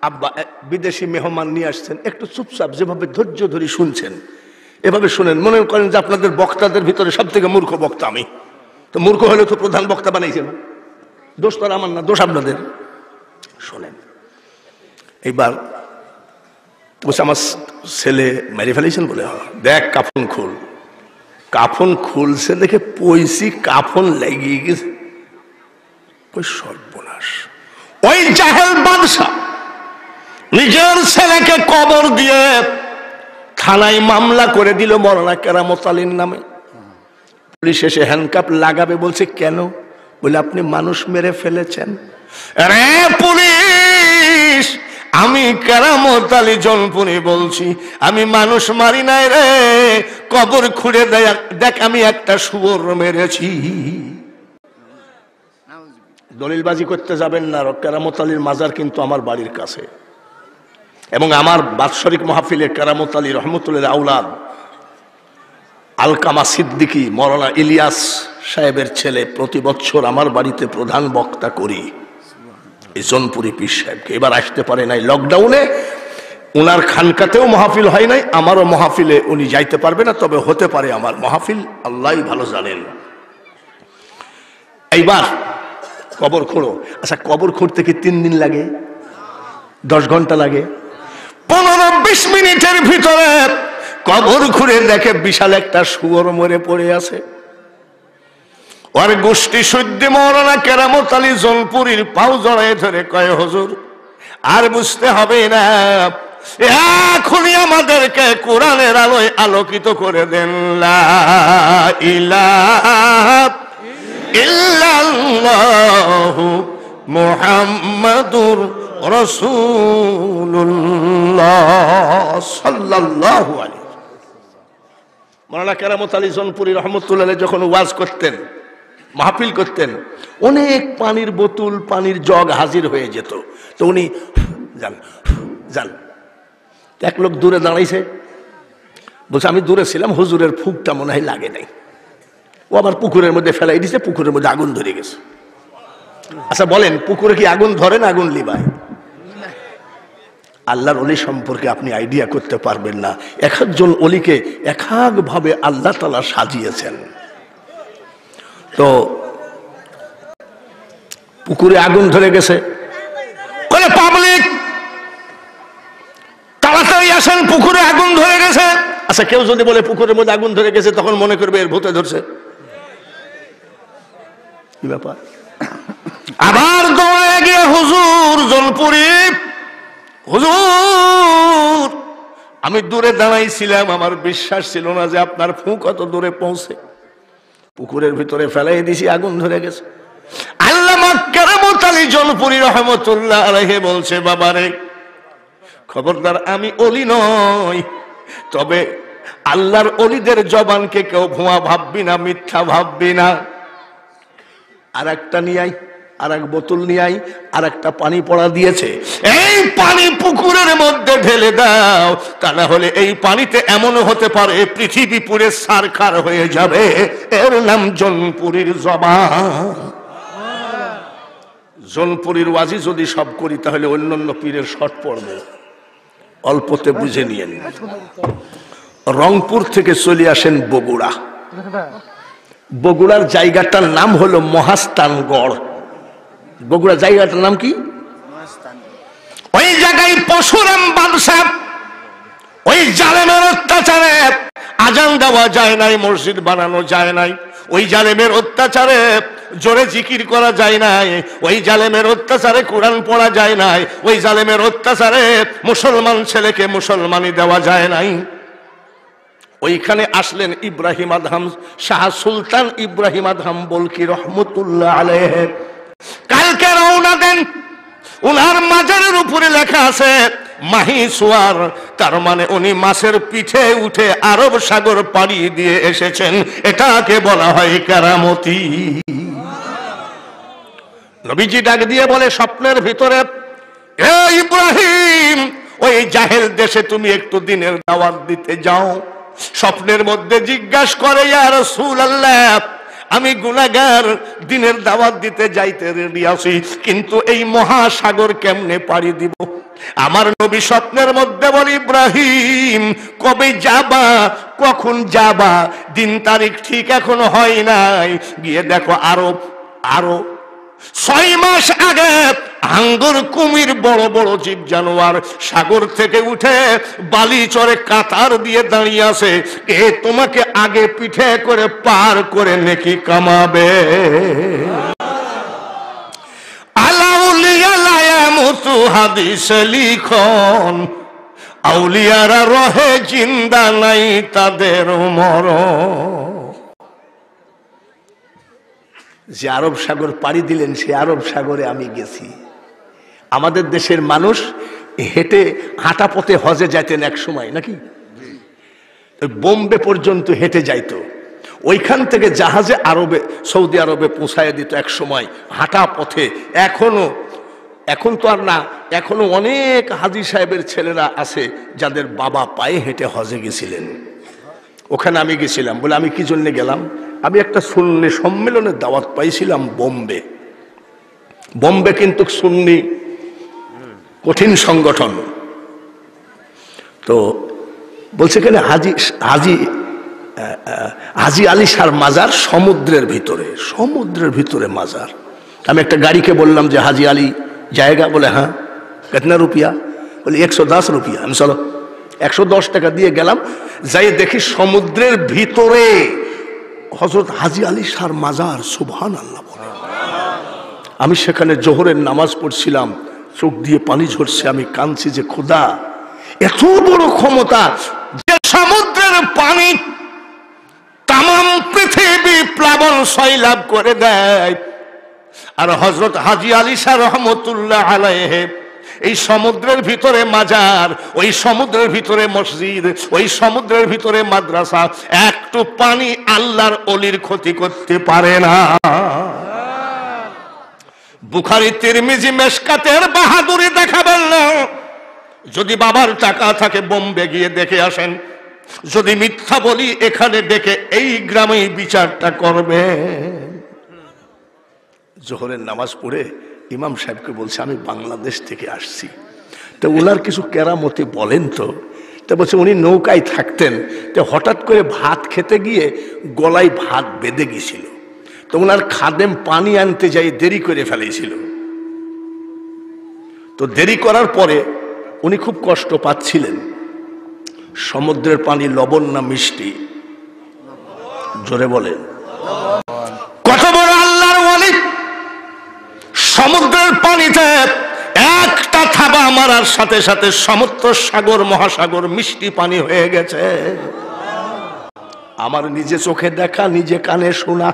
আব্বা বিদেশি মেহমান নিয়ে আসছেন, একটু চুপচাপ যেভাবে ধৈর্য ধরে শুনছেন এভাবে শুনেন। মনে করেন যে আপনাদের বক্তাদের ভিতরে সব থেকে মূর্খ বক্তা আমি, তো মূর্খ হলে তো প্রধান বক্তা বানাইছেন। দোষ তো আমার না, দোষ আপনাদের। শোনেন, এইবার বলছে, আমার ছেলে মেরে ফেলেছেন। বলে, দেখ কাফন খুল। কাফন খুলছে দেখে পয়সি কাফন লেগে গেছে। সর্বনাশ। ওই জাহেল বাদশা নিজের ছেলেকে কবর দিয়ে থানায় মামলা করে দিল মওলানা কেরামত আলীর নামে। পুলিশ এসে হ্যান্ডকাপ লাগাবে, বলছে কেন? বলে, আপনি মানুষ মেরে ফেলেছেন। রে পুলিশ, আমি কেরামত আলী জোনপুরি বলছি, আমি মানুষ মারি নাই রে, কবর খুঁড়ে দেখ আমি একটা শুয়োর মেরেছি। দলিলবাজি করতে যাবেন না। কেরামত আলীর মাজার কিন্তু আমার বাড়ির কাছে, এবং আমার বাৎসরিক মাহফিলে কেরামত আলী রহমতুল্লাহ আউলাদ আলকামা সিদ্দিকী মওলানা ইলিয়াস সাহেবের ছেলে প্রতি বছর আমার বাড়িতে প্রধান বক্তা করি। এই জোনপুরি পীর সাহেবকে এবার আসতে পারে নাই লকডাউনে, উনার খানকাতেও মাহফিল হয় নাই, আমারও মাহফিলে উনি যাইতে পারবে না, তবে হতে পারে আমার মাহফিল, আল্লাহই ভালো জানেন। এইবার কবর খোঁড়ো। আচ্ছা, কবর খুঁড়তে কি 3 দিন লাগে? 10 ঘন্টা লাগে। 15-20 মিনিটের ভিতরে কবর খুঁড়ে দেখে বিশাল একটা শুয়োর মরে পড়ে আছে। ওর গোষ্ঠী সদ্য মৌলানা কেরামত আলী জলপুরীর পাও জড়ায় ধরে কয়, হুজুর আর বুঝতে হবে না, এখনই আমাদেরকে কোরআনের আলোয় আলোকিত করে দেন। লা ইলাহা ইল্লাল্লাহু মুহাম্মাদুর রাসূলুল্লাহ সাল্লাল্লাহু আলাইহি। মৌলানা কেরামত আলী জনপুরি রহমতুল্লাহ যখন ওয়াজ করতেন, মাহফিল করতেন, অনেক পানির বোতল, পানির জগ হাজির হয়ে যেত। তো উনি যান যান, এক লোক দূরে দাঁড়াইছে, বলছে আমি দূরে ছিলাম, হুজুরের ফুঁকটা মনে হয় লাগে নাই। ও আবার পুকুরের মধ্যে ফেলাই দিছে, পুকুরের মধ্যে আগুন ধরে গেছে। আচ্ছা বলেন, পুকুরে কি আগুন ধরে না আগুন লিবায়? আল্লাহর অলি সম্পর্কে আপনি আইডিয়া করতে পারবেন না। এক একজন অলিকে এক এক ভাবে আল্লাহ তাআলা সাজিয়েছেন। তো পুকুরে আগুন ধরে গেছে, পাবলিক তাড়াতাড়ি আসেন, পুকুরে আগুন ধরে গেছে। আচ্ছা কেউ যদি বলে পুকুরের মধ্যে আগুন ধরে গেছে, তখন মনে করবে এর ভূতে ধরছে। কি ব্যাপার? আবার দৌড়ে গিয়ে হুজুর জলপুরি, হুজুর আমি দূরে দাঁড়াইছিলাম, আমার বিশ্বাস ছিল না যে আপনার ফুঁক কত দূরে পৌঁছে। পুকুরের ভিতরে ফেলাই দিছি, আগুন ধরে গেছে। আল্লামা কেরামত আলী জলপুরি রহমতুল্লাহ আলাইহি বলছে, বাবারে খবরদার, আমি অলি নই, তবে আল্লাহর অলিদের জবানকে কেউ ভুয়া ভাববি না, মিথ্যা ভাববি না। আর একটা নিয়ে আই, আর এক বোতল নিয়ে আই, আর একটা পানি পড়া দিয়েছে, এই পানি পুকুরের মধ্যে ঢেলে দাও, তা না হলে এই পানিতে এমন হতে পারে পৃথিবী পুরে সারখার হয়ে যাবে। এর নাম জনপুরীর জবান। জনপুরীর ওয়াজি যদি সব করি, তাহলে অন্যান্য পীরের শর্ট পড়বে, অল্পতে বুঝে নিয়েন। রংপুর থেকে চলে আসেন বগুড়া। বগুড়ার জায়গাটার নাম হলো মহাস্থানগড়। বগুড়া জায়গাটার নাম কি? ওই জায়গায় পরশুরাম বাদশা ওই জালেমের অত্যাচারে আজান দেওয়া যায় নাই, মসজিদ বানানো যায় নাই, ওই জালেমের অত্যাচারে জোরে জিকির করা যায় নাই, ওই জালেমের অত্যাচারে কোরআন পড়া যায় নাই, ওই জালেমের অত্যাচারে মুসলমান ছেলেকে মুসলমানি দেওয়া যায় নাই। ওইখানে আসলেন ইব্রাহিম আদহাম, শাহ সুলতান ইব্রাহিম আদহাম বলকি রহমতুল্লাহ আলাইহি। কালকে রওনা দেন, উনার মাজারের উপরে লেখা আছে মাহি সুয়ার, তার মানে উনি মাছের পিঠে উঠে আরব সাগর পাড়ি দিয়ে এসেছেন। এটাকে বলা হয় কেরামতি। নবীজি ডাক দিয়ে বলে স্বপ্নের ভিতরে, এ ইব্রাহিম, ওই জাহেল দেশে তুমি একটু দিনের দাওয়াত দিতে যাও। স্বপ্নের মধ্যে জিজ্ঞাসা করে, ইয়া রাসূলুল্লাহ, আমি গুনাহগার, দিনের দাওয়াত দিতে যাইতে রেডি আছি, কিন্তু এই মহাসাগর কেমনে পাড়ি দিব? আমার নবী স্বপ্নের মধ্যে বলে, ইব্রাহিম, কবে যাবা, কখন যাবা, দিন তারিখ ঠিক এখনো হয় নাই, গিয়ে দেখো আরো 6 মাস আগে হাঙ্গর, কুমির, বড় বড় জীব জানোয়ার সাগর থেকে উঠে বালি চরে কাতার দিয়ে দাঁড়িয়ে আছে। কে তোমাকে আগে পিঠে করে পার করে নেকি কামাবে? আলাউলিয়া লায়ামুতু হাদিস লিখন, আউলিয়ারা রহে জিন্দা, নাই তাদের মরণ। যে আরব সাগর পাড়ি দিলেন, সে আরব সাগরে আমি গেছি। আমাদের দেশের মানুষ হেঁটে হাঁটা পথে হজে যাইতেন এক সময়, নাকি? বোম্বে পর্যন্ত হেঁটে যাইতো, ওইখান থেকে জাহাজে আরবে, সৌদি আরবে পৌঁছায় দিত এক সময় হাঁটা পথে। এখন তো আর না, এখনো অনেক হাজী সাহেবের ছেলেরা আছে যাদের বাবা পায়ে হেঁটে হজে গেছিলেন। ওখানে আমি গেছিলাম। বলে আমি কি জন্য গেলাম? আমি একটা সুন্নি সম্মেলনের দাওয়াত পাইছিলাম বোম্বে কিন্তু সুন্নি কঠিন সংগঠন। তো বলছে কেন, হাজি আলী শাহর মাজার সমুদ্রের ভিতরে মাজার। আমি একটা গাড়িকে বললাম যে হাজি আলী জায়গা, বলে হ্যাঁ। कितना रुपया? बोले 110 रुपया। আমি চলো 110 টাকা দিয়ে গেলাম, যাই দেখি সমুদ্রের ভিতরে হযরত হাজী আলী শাহর মাজার। সুবহানাল্লাহ বলে। আমি সেখানে জোহরের নামাজ পড়ছিলাম, চোখ দিয়ে পানি ঝরছে, আমি কাঁদছি যে খোদা এত বড় ক্ষমতা যে সমুদ্রের পানি তামাম পৃথিবী প্লাবন সয়লাব করে দেয়। আর হযরত হাজী আলী শাহ রহমতুল্লাহ আলাইহি এই সমুদ্রের ভিতরে মাজার, ওই সমুদ্রের ভিতরে মসজিদ, ওই সমুদ্রের ভিতরে মাদ্রাসা, একটু পানি আল্লাহর ওলির ক্ষতি করতে পারে না। বুখারী তিরমিজি মেশকাতের বাহাদুরি দেখাবেন না। যদি বাবার টাকা থাকে বোম্বে গিয়ে দেখে আসেন, যদি মিথ্যা বলি এখানে ডেকে এই গ্রামেই বিচারটা করবে। জোহরের নামাজ পড়ে ইমাম সাহেবকে বলছে আমি বাংলাদেশ থেকে আসছি, তো ওনার কিছু কেরামতি বলেন তো। তা বলছে উনি নৌকায় থাকতেন, তো হঠাৎ করে ভাত খেতে গিয়ে গলায় ভাত বেঁধে গিয়েছিল, তো ওনার খাদেম পানি আনতে যাই দেরি করে ফেলেছিল। তো দেরি করার পরে উনি খুব কষ্ট পাচ্ছিলেন। সমুদ্রের পানি লবণ না মিষ্টি? জোরে বলেন। কত বড় আল্লাহর ওয়ালি! সমুদ্রের পানিতে একটা থাবা মারার সাথে সাথে সমুদ্র সাগর মহাসাগর মিষ্টি পানি হয়ে গেছে। আমার নিজে চোখে দেখা, নিজে কানে শোনা,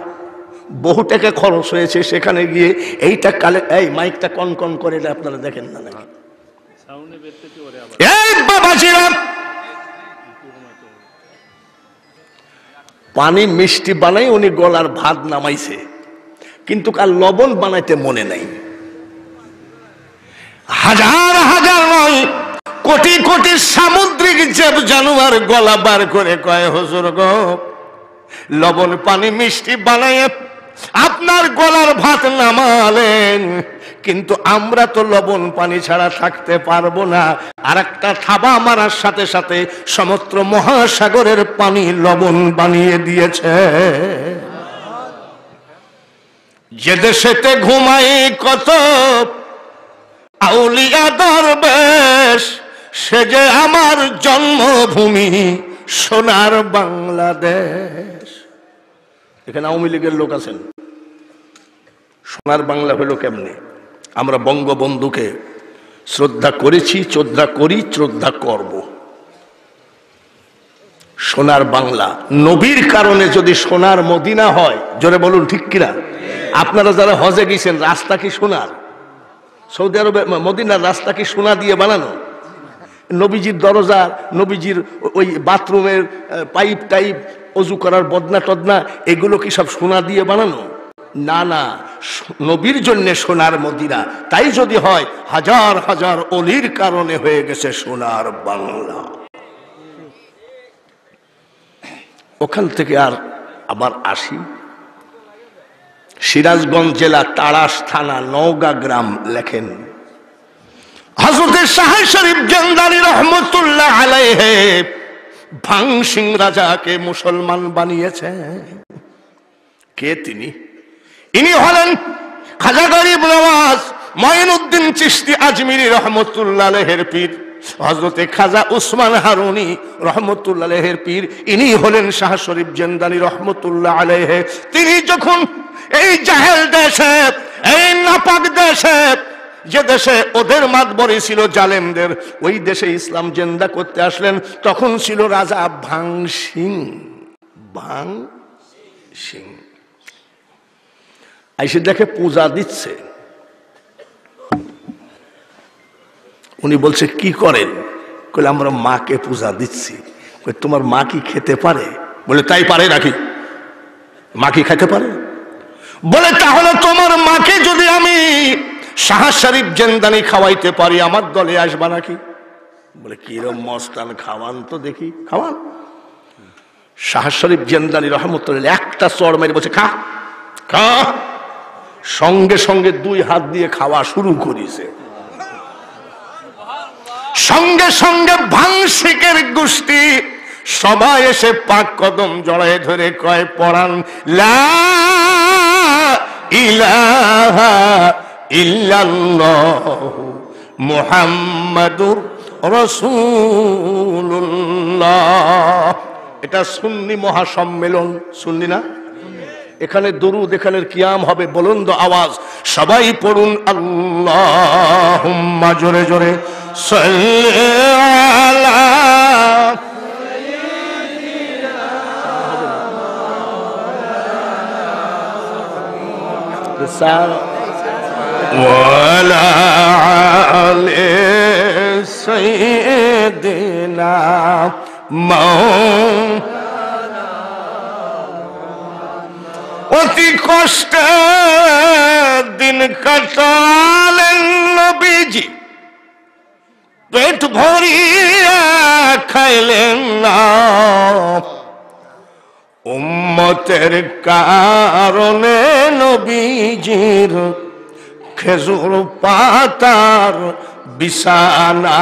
বহু টাকা খরচ হয়েছে সেখানে গিয়ে। এইটা কালে এই মাইকটা কন কন করে আপনারা দেখেন না নাকি? এই বাবাজিরা, পানি মিষ্টি বানাই উনি গলার ভাত নামাইছে, কিন্তু কাল লবণ বানাইতে মনে নাই। হাজার হাজার নয় কোটি কোটি সামুদ্রিক জীব জানোয়ার গলা বার করে কয় হুজুর গো, লবণ পানি মিষ্টি বানাই আপনার গলার ভাত নামালেন, কিন্তু আমরা তো লবণ পানি ছাড়া থাকতে পারবো না। আর একটা থাবা মারার সাথে সাথে সমুদ্র মহাসাগরের পানি লবণ বানিয়ে দিয়েছে। যে দেশেতে ঘুমাই কত আউলিয়া দরবেশ, সে যে আমার জন্মভূমি সোনার বাংলাদেশ। এখানে আওয়ামী লীগের লোক আছেন। সোনার বাংলা হলো কেমনে? আমরা বঙ্গবন্ধুকে শ্রদ্ধা করেছি, শ্রদ্ধা করি, শ্রদ্ধা করব। সোনার বাংলা নবীর কারণে যদি সোনার মদিনা হয়, জোরে বলুন ঠিক কিনা? আপনারা যারা হজে গেছেন, রাস্তা কি সোনার? সৌদি আরবে মদিনার রাস্তা কি সোনা দিয়ে বানানো? নবীজির দরজা, নবীজির ওই বাথরুমের পাইপ টাইপ, অজু করার বদনা টদনা, এগুলো কি সব সোনা দিয়ে বানানো? না না, নবীর জন্য সোনার মদিনা। তাই যদি হয়, হাজার হাজার অলির কারণে হয়ে গেছে সোনার বাংলা। ওখান থেকে আর আবার আসি সিরাজগঞ্জ জেলা তাড়াশ থানা নওগাঁ গ্রাম। লেখেন হযরত শাহ শরীফ জান্দানী রহমতুল্লাহ আলাইহি ভাং সিং রাজাকে মুসলমান বানিয়েছে। কে তিনি? ইনি হলেন খাজা গরিব নওয়াজ মঈনুদ্দিন চিশতি আজমিরি রহমতুল্লাহ আলাইহির পীর, হযরতে খাজা উসমান হারুনি রহমতুল্লাহ আলাইহির পীর। ইনি হলেন শাহ শরীফ জান্দানী রহমতুল্লাহ আলাইহি। তিনি যখন এই জাহেল দেশে, এই নাপাক দেশে, যে দেশে ওদের মাতবরি ছিল জালেমদের, ওই দেশে ইসলাম জেন্দা করতে আসলেন। তখন ছিল রাজা ভাং সিং। ভাং সিং আইসে দেখে পূজা দিচ্ছে। উনি বলছে কি করেন? কইলে আমরা মাকে পূজা দিচ্ছি। তোমার মা কি খেতে পারে? বলে তাই পারে নাকি? মা কি খেতে পারে? বলে তাহলে তোমার মাকে যদি আমি শাহ শরীফ জান্দানী খাওয়াইতে পারি, আমার দলে আসবা নাকি? বলে কিরম মস্তান, খাওয়ান তো দেখি। খাওয়ান। শাহ শরীফ জান্দানী রহমতুল্লাহ একটা চড় মেরে বলছে খা খা। সঙ্গে সঙ্গে দুই হাত দিয়ে খাওয়া শুরু করেছে। সঙ্গে সঙ্গে ভাংশিকের গোষ্ঠী সবাই এসে পাক কদম জড়ায় ধরে কয় পড়ান লা ইলাহা ইল্লাল্লাহু মুহাম্মাদুর রাসূলুল্লাহ। এটা সুন্নি মহাসম্মেলন, সুন্নি না? এখানে দরুদ, এখানের কিয়াম হবে, বুলন্দ আওয়াজ সবাই পড়ুন আল্লাহুম্মা, জোরে জোরে সাল্লি আলা ওয়ালা আলি সাইয়্যিদিনা অতি কষ্টে দিন কাটালেন নবীজি, পেট ভরিয়া খাইলেন না, উম্মতের কারণে নবীজির খেজুর পাতার বিছানা।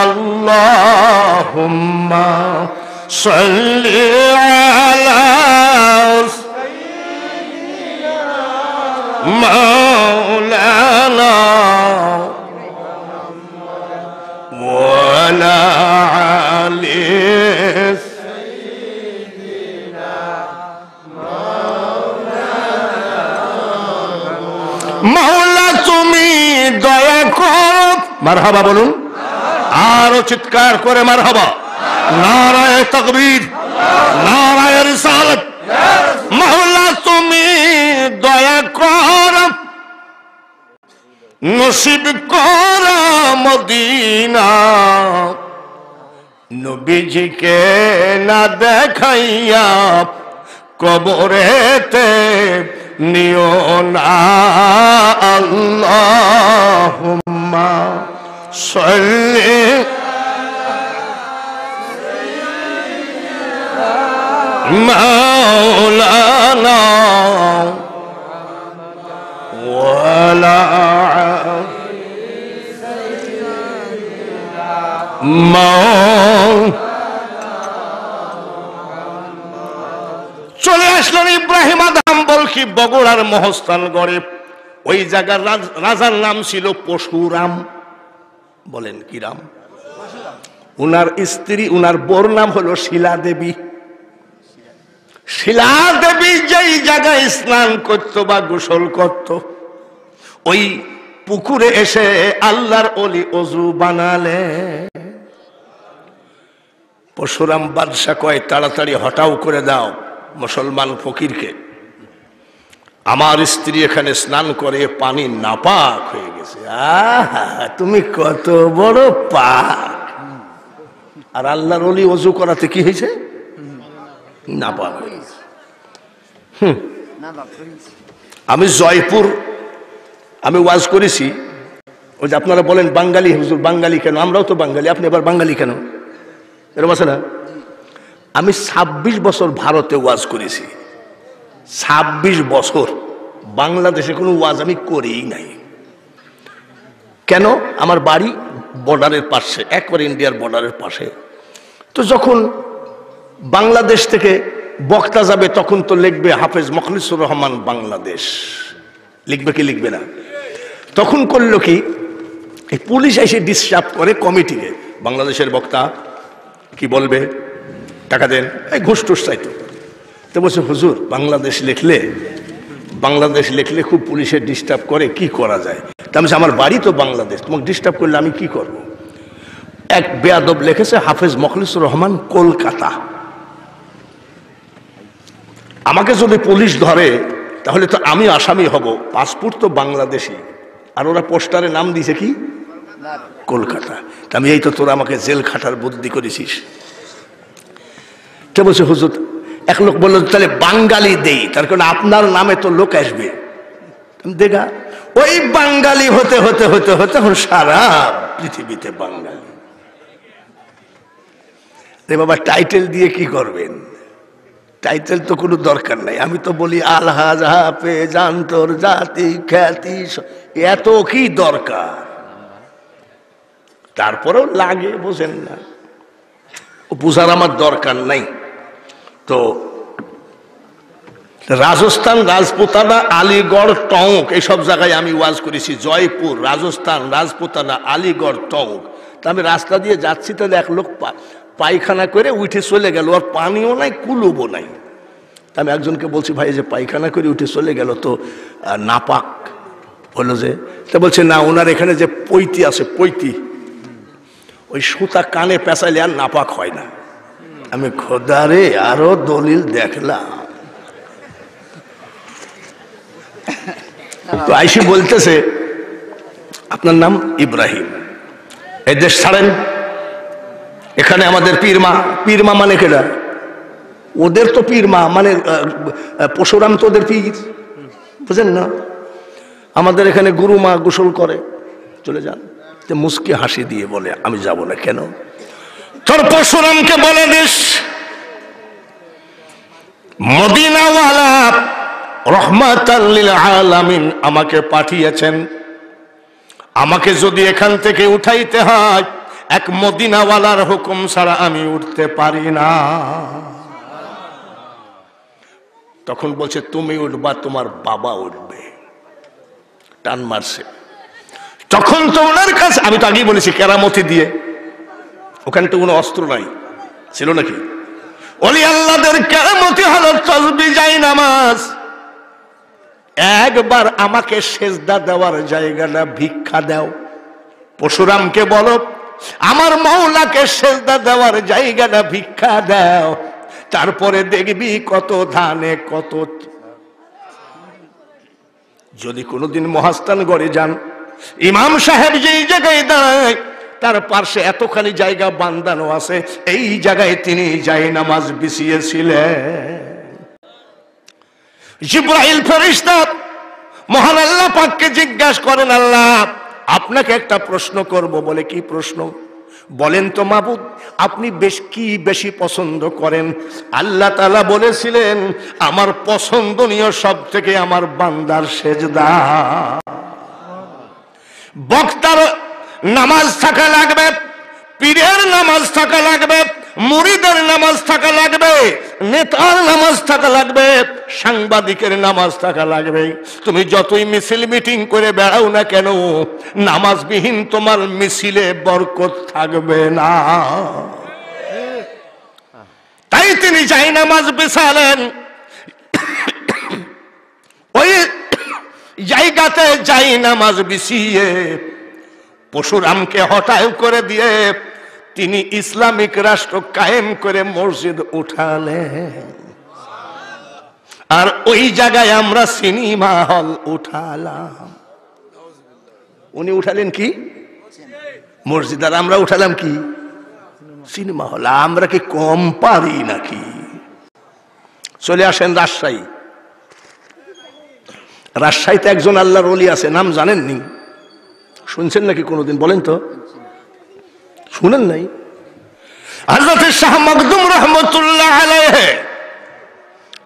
আল্লাহুম্মা সাল্লি আলা মাওলানা ওয়ালা আলি মাওলা, তুমি দয়া করো। মারহাবা বলুন, আরো চিৎকার করে মারহাবা। নারায়ে তাকবীর, নারায়ে রিসালাত। মাওলা তুমি দয়া কর, নসিব কর মদিনা, নবীজিকে না দেখাইয়া কবরেতে নিও না। আল্লাহুম্মা সাল্লি মাওলানা ওয়ালা চলে আসলেন ইব্রাহিম আদম বলকি বগুড়ার মহস্থান গড়ে। ওই জায়গার রাজার নাম ছিল পশুরাম। বলেন কি রাম? উনার স্ত্রী, উনার বোর নাম হলো শিলা দেবী। শিলা দেবী যেই জায়গায় স্নান করত বা গোসল করত, ওই পুকুরে এসে আল্লাহর ওলি অজু বানালে। পরশুরাম বাদশা কয়, তাড়াতাড়ি হটাও করে দাও মুসলমান ফকিরকে, আমার স্ত্রী এখানে স্নান করে পানি নাপাক হয়ে গেছে। আহা, তুমি কত বড় পাক! আর আল্লাহর ওলি অজু করাতে কি হয়েছে? নাপাক হয়ে গেছে। আমি জয়পুর আমি ওয়াজ করেছি। ওই যে আপনারা বলেন বাঙালি হুজুর, বাঙালি কেন? আমরাও তো বাঙালি, আপনি আবার বাঙালি কেন? এরকম আছে না? আমি 26 বছর ভারতে ওয়াজ করেছি। 26 বছর বাংলাদেশে কোনো ওয়াজ আমি করিই নাই। কেন? আমার বাড়ি বর্ডারের পাশে, একবার ইন্ডিয়ার বর্ডারের পাশে। তো যখন বাংলাদেশ থেকে বক্তা যাবে তখন তো লিখবে হাফেজ মখলিসুর রহমান বাংলাদেশ, লিখবে কি লিখবে না? তখন করলো কি, এই পুলিশ এসে ডিস্টার্ব করে কমিটিকে, বাংলাদেশের বক্তা কি বলবে, টাকা দেন, এই ঘুষ টুস চাইতো। তো বলছে হুজুর বাংলাদেশ লিখলে খুব পুলিশের ডিস্টার্ব করে, কি করা যায়? তা আমি আমার বাড়ি তো বাংলাদেশ, তোমাকে ডিস্টার্ব করলে আমি কি করব? এক বেয়াদব লিখেছে হাফেজ মখলিসুর রহমান কলকাতা। আমাকে যদি পুলিশ ধরে তাহলে তো আমি আসামি হব, পাসপোর্ট তো বাংলাদেশি, আর ওরা পোস্টারে নাম দিয়েছে কি কলকাতা। আমি এই তো তোরা আমাকে জেল খাটার বুদ্ধি করেছিস। তো বলছে হুজুর, এক লোক বললো তাহলে বাঙালি দেই, তার কারণ আপনার নামে তো লোক আসবে। দেখা ওই বাঙালি হতে হতে হতে হতে এখন সারা পৃথিবীতে বাঙালি। রে বাবা, টাইটেল দিয়ে কি করবেন? টাইটেল তো কোনো দরকার নাই। আমি তো বলি আলহাজ হাফেজ আন্তর্জাতিক খ্যাতি, এত কি দরকার? তারপরেও লাগে, বোঝেন না, ও বুঝার আমার দরকার নাই। তো রাজস্থান, রাজপুতানা, আলিগড়, টঙ্ক এইসব জায়গায় আমি ওয়াজ করেছি। জয়পুর, রাজস্থান, রাজপুতানা, আলিগড়, টঙ্ক। তা আমি রাস্তা দিয়ে যাচ্ছি, তাহলে এক লোক পায়খানা করে উঠে চলে গেল, আর পানিও নাই, কুলুবও নাই। তা আমি একজনকে বলছি, ভাই যে পায়খানা করে উঠে চলে গেল তো নাপাক হলো যে? তা বলছে না, ওনার এখানে যে পৈতি আছে, পৈতি, ওই সুতা কানে পেঁচাইলে আর নাপাক হয় না। আমি খোদারে আরো দলিল দেখলাম। তো আইসি বলতেছে, আপনার নাম ইব্রাহিম, এই দেশ ছাড়েন, এখানে আমাদের পীরমা। পীরমা মানে কেডা? ওদের তো পীরমা মানে পরশুরাম তো ওদের পীর, বুঝেন না? আমাদের এখানে গুরুমা গোসল করে, চলে যান। মুস্কি হাসি দিয়ে বলে, আমি যাব না। কেন? তোর পরশুরামকে বলে দিস মদিনাওয়ালা রহমাতাল লিল আলামিন আমাকে পাঠিয়েছেন। আমাকে যদি এখান থেকে উঠাইতে হয়, এক মদিনাওয়ালার হুকুম ছাড়া আমি উঠতে পারি না। তখন বলছে, তুমি উঠবা, তোমার বাবা উঠবে। টান মারছে। তখন তো ওনার কাছে, আমি তো আগেই বলেছি, কেরামতি দিয়ে, ওখানে তো কোনো অস্ত্র নাই, ছিল নাকি? ওলি আল্লাহদের কেরামতি হলো তাসবিহ, জায়নামাজ। একবার আমাকে সেজদা দেওয়ার জায়গাটা ভিক্ষা দাও। পরশুরামকে বলো, আমার মওলাকে সেজদা দেওয়ার জায়গাটা ভিক্ষা দাও, তারপরে দেখবি কত ধানে কত। যদি কোনোদিন মহাস্থানগড়ে যান, ইমাম সাহেব যেই জায়গায় দাঁড়ায়, তার পাশে এতখানি জায়গা বান্ধানো আছে, এই জায়গায় তিনি জায়নামাজ বিছিয়েছিলেন। জিবরাইল ফেরেশতা মহান আল্লাহ পাককে জিজ্ঞাসা করেন, আল্লাহ আপনাকে একটা প্রশ্ন করব। বলে, কি প্রশ্ন? বলেন তো মাবুদ, আপনি বেশি পছন্দ করেন? আল্লাহ তাআলা বলেছিলেন, আমার পছন্দনীয় সব থেকে আমার বান্দার সেজদা। বক্তার নামাজ থাকা লাগবে, পীরের নামাজ থাকা লাগবে, মুরিদের নামাজ থাকা লাগবে, নেতার নামাজ থাকা লাগবে, সাংবাদিকের নামাজ থাকা লাগবে। তুমি যতই মিছিল মিটিং করে বেড়াও না কেন, নামাজবিহীন তোমার মিছিলে বরকত থাকবে না। তাই তিনি জায়নামাজ বিছালেন। ওই জায়গাতে জায়নামাজ বিছিয়ে পরশুরামকে হটায় করে দিয়ে তিনি ইসলামিক রাষ্ট্র কায়েম করে মসজিদ উঠালেন। আর ওই জায়গায় আমরা সিনেমা হল উঠালাম। উনি উঠালেন কি? মসজিদ। আর আমরা উঠালাম কি? Cinema hall. আমরা কি কম পারি নাকি? চলে আসেন রাজশাহী। রাজশাহীতে একজন আল্লাহর ওলি আছে, নাম জানেননি? শুনছেন নাকি কোনোদিন? বলেন তো, শুনেন নাই? হযরত শাহ মখদুম রহমাতুল্লাহ আলাইহি,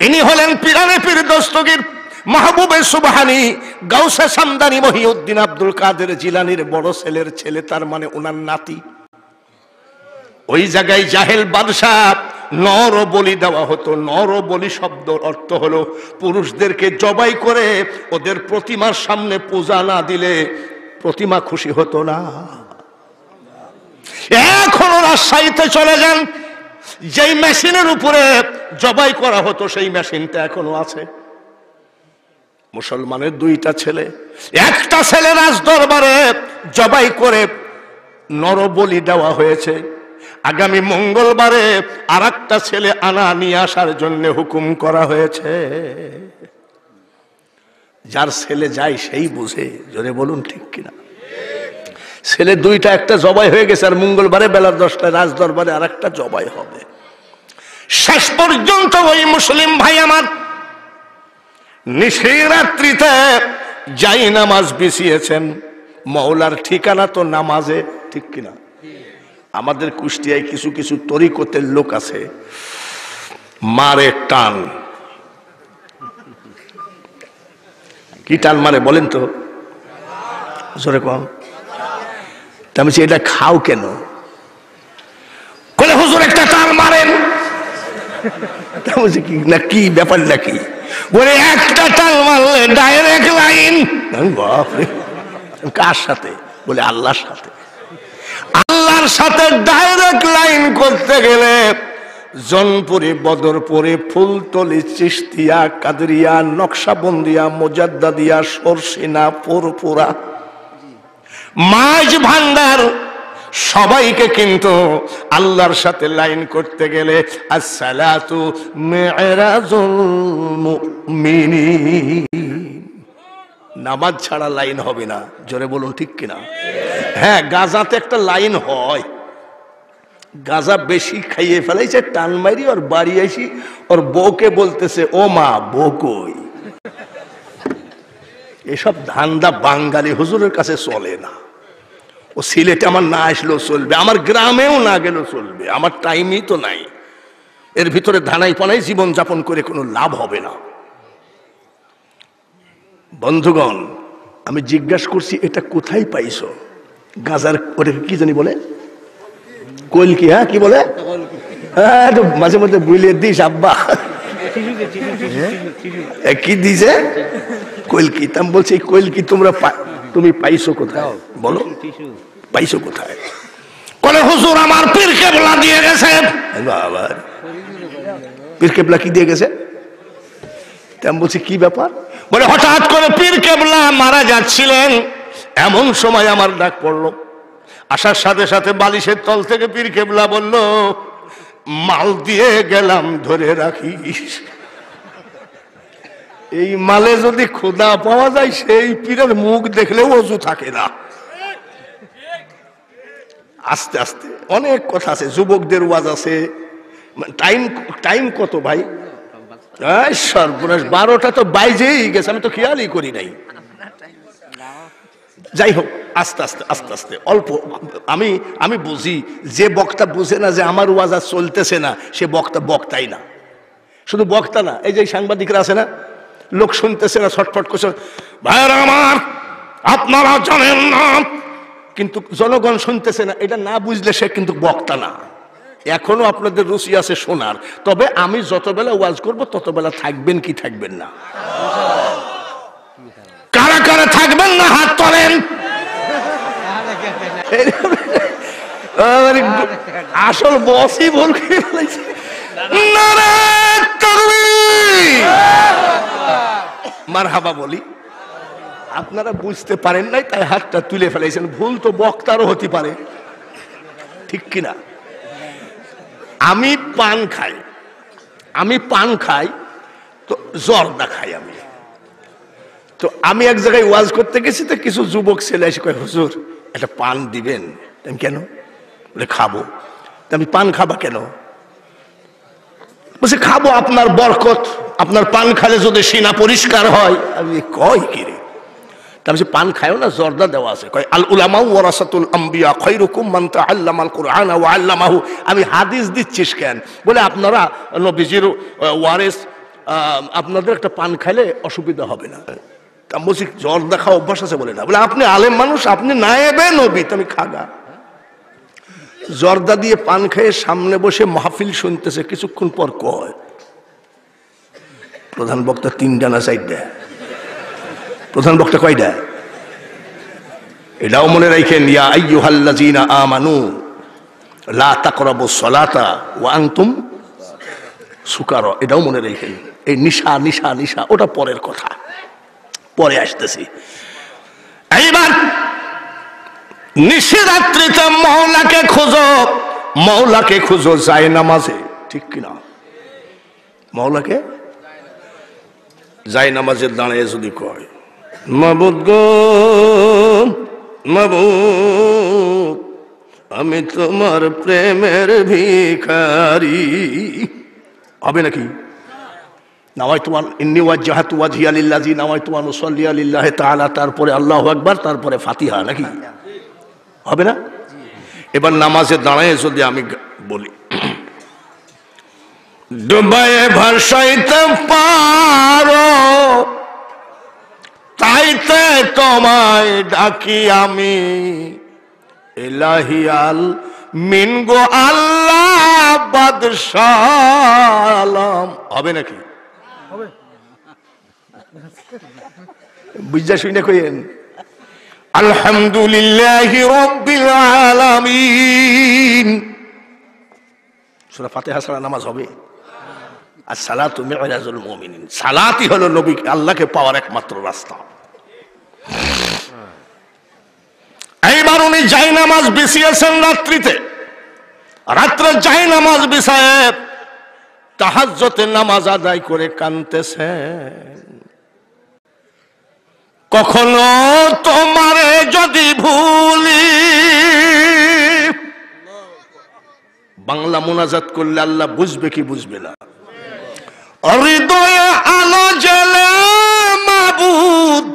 ইনি হলেন পিরানে পীর দস্তগীর মাহবুবে সুবহানী গাউসে সামদানি মহিউদ্দিন আব্দুল কাদের জিলানীর বড় ছেলের ছেলে, তার মানে ওনার নাতি। ওই জায়গায় জাহেল বাদশাহ নর বলি দেওয়া হতো। নর বলি শব্দ অর্থ হলো পুরুষদেরকে জবাই করে ওদের প্রতিমার সামনে পূজা না দিলে প্রতিমা খুশি হতো না। এখনো রাজশাহীতে চলে যান, যেই মেশিনের উপরে জবাই করা হতো সেই মেশিনটা এখনো আছে। মুসলমানের দুইটা ছেলে, একটা ছেলে রাজ দরবারে জবাই করে নরবলি দেওয়া হয়েছে। আগামী মঙ্গলবারে আর একটা ছেলে আনা নিয়ে আসার জন্য হুকুম করা হয়েছে। যার ছেলে যায় সেই বুঝে, জোরে বলুন ঠিক কিনা? ছেলে দুইটা, একটা জবাই হয়ে গেছে, আর মঙ্গলবারে বেলা 10টায় রাজ দরবারে আর একটা জবাই হবে। শেষ পর্যন্ত ওই মুসলিম ভাই আমার নিশিরাত্রিতে জায়নামাজ বিছিয়েছেন। মওলার ঠিকানা তো নামাজে, ঠিক কিনা? আমাদের কুষ্টিয়ায় কিছু কিছু তরিকতের লোক আছে, মারে টান। কি টান মারে বলেন তো? জোরে কম। আমি বলছি, এটা খাও কেন? বলে হুজুর একটা টান মারেন। বলছি কি না, কি ব্যাপার নাকি? বলে একটা টান মারলে ডাইরেক্ট লাইন। বাপরে, কার সাথে? বলে আল্লাহর সাথে। আল্লাহর সাথে ডাইরেক্ট লাইন করতে গেলে জনপুরি, বদরপুরি, ফুলতলি, চিশতিয়া, কাদরিয়া, নকশাবন্দিয়া, মুজাদ্দাদিয়া, সরসিনা, পুরপুরা, মাঝ ভান্ডার সবাইকে কিন্তু আল্লাহর সাথে লাইন করতে গেলে আসসালাতু মি'রাজুল মুমিনিন, নামাজ ছাড়া লাইন হবে না। জোরে বলুন ঠিক কিনা? হ্যাঁ, গাজাতে একটা লাইন হয়। গাজা বেশি খাইয়ে ফেলাইছে, টান মারি ওর বাড়ি আসি ওর বউকে বলতেছে, ও মা, বউ কই? এসব ধান্দা বাঙালি হুজুরের কাছে চলে না। ও সিলেটে আমার না আসলেও চলবে, আমার গ্রামেও না গেলেও চলবে, আমার টাইমই তো নাই। এর ভিতরে ধানাই পানাই জীবন যাপন করে কোনো লাভ হবে না। বন্ধুগণ, আমি জিজ্ঞাসা করছি, এটা কোথায় পাইছো? গাজার ওটাকে কি জানি বলে, কলকি। হ্যাঁ, কি বলে? হ্যাঁ, মাঝে মধ্যে বুঝলিয়ে দিস আব্বা। কি দিছে? কলকি। আমি বলছি, কলকি তুমি পাইছো কোথায়? বলো, পাইছো কোথায়? বলে হুজুর আমার পীর কেবলা দিয়ে গেছে। আবার পীর কেবলা কি দিয়ে গেছে? আমি বলছি, কি ব্যাপার? বলে হঠাৎ করে পীর কেবলা মারা যাচ্ছিলেন, এমন সময় আমার ডাক পড়লো। আসার সাথে সাথে বালিশের তল থেকে পীর কেবলা বলল, মাল দিয়ে গেলাম, ধরে রাখিস। এই মালে যদি খোদা পাওয়া যায়, সেই পীরের মুখ দেখলেও অজু থাকে না। আস্তে আস্তে অনেক কথা আছে, যুবকদের ওয়াজ আছে। টাইম কত ভাই? সর্বনাশ, 12টা তো বাইজেই গেছে, আমি তো খেয়ালই করি নাই। যাই হোক, আস্তে আস্তে আস্তে আস্তে অল্প। আমি বুঝি, যে বক্তা বুঝে না যে আমার ওয়াজ আর চলতেছে না, সে বক্তাই না। শুধু বক্তা না, এই যে সাংবাদিকরা আছে না, লোক শুনতেছে না, ছটফট করছে, ভাইরা আমার আপনারা জানেন না, কিন্তু জনগণ শুনতেছে না। এটা না বুঝলে সে কিন্তু বক্তা না। এখনো আপনাদের রুচি আছে শোনার, তবে আমি যতবেলা ওয়াজ করব ততবেলা থাকবেন কি থাকবেন না? কারা কারা থাকবেন না হাত তোলেন। আসল বসই ভুল করে ফেলেছে। মারহাবা বলি, আপনারা বুঝতে পারেন নাই তাই হাতটা তুলে ফেলেছেন। ভুল তো বক্তারও হতে পারে, ঠিক কিনা? আমি পান খাই তো জর্দা খাই আমি। তো আমি এক জায়গায় ওয়াজ করতে গেছি, তো কিছু যুবক ছেলে এসে কয়, হুজুর একটা পান দিবেন। আমি কেন? বলে খাবো। আমি পান খাবা কেন? বলছে খাবো, আপনার বরকত, আপনার পান খালে যদি সিনা পরিষ্কার হয়। আমি কয় কি রে? তারপরে পান খায়ও না, জর্দা দেওয়া আছে। কয় আল উলামা ওয়ারাসাতুল আম্বিয়া খায়রুকুম মান তাআল্লামাল কুরআনা ওয়া আল্লামাহু। আমি হাদিস দিচ্ছিস কেন? বলে আপনারা নবীজির ওয়ারিস, আপনাদের একটা পান খাইলে অসুবিধা হবে না। তা বলছি জর্দা খাওয়া অভ্যাস আছে? বলে না। বলে আপনি আলেম মানুষ, আপনি নায়েবে নবী, তুমি খাগা। জর্দা দিয়ে পান খেয়ে সামনে বসে মাহফিল শুনতেছে। কিছুক্ষণ পর কয়, প্রধান বক্তা 3টা না 4টা? প্রধান বক্তা কয়টা? এটাও মনে রাখেন, ইয়া আইয়ুহাল্লাযীনা আমানু লা তাকরাবুস সালাতা ওয়া আনতুম সুকারা। এটাও মনে রাখেন। এই নিশা নিশা নিশা ওটা পরের কথা, পরে আসতেছি। এইবার নিশিরাত্রিতে মওলাকে খুঁজো যায় নামাজে, ঠিক কিনা? মওলাকে যায় নামাজে দাঁড়িয়ে যদি কয়, মাবুদ গো মাবুদ, আমি তোমার প্রেমের ভিখারি, হবে নাকি? নাওয়াইতু ইন্নী ওয়াজ্জাহতু ওয়াজহিয়া লিল্লাযী নাওয়াইতু আন উসাল্লিয়া লিল্লাহি তাআলা, তারপরে আল্লাহু আকবার, তারপরে ফাতিহা, নাকি? হবে না? এবার নামাজে দাঁড়ায় যদি আমি বলি, ডুবায়ে ভাসাইতে পারো তাইতে তোমায় ডাকি আমি, ইলাহিয়াল মিন গো আল্লাহ বাদশাহ। হবে নাকি? বুঝা শুনে কইেন আলহামদুলিল্লাহি রাব্বিল আলামিন। সূরা ফাতিহা ছাড়া নামাজ হবে? আর সালাতু মিরাজুল মুমিনিন, সালাতই হলো নবী আল্লাহকে পাওয়ার একমাত্র রাস্তা। এইবার উনি যাই নামাজ বিছিয়েছেন রাত্রিতে, রাত্রে যাই নামাজ বিছায়ে তাহাজ্জুদের নামাজ আদায় করে কাঁদতেছেন। কখনো তোমারে যদি ভুলি, বাংলা মোনাজাত করলে আল্লাহ বুঝবে কি বুঝবে না। হৃদয়ে আলো জ্বলে মাবুদ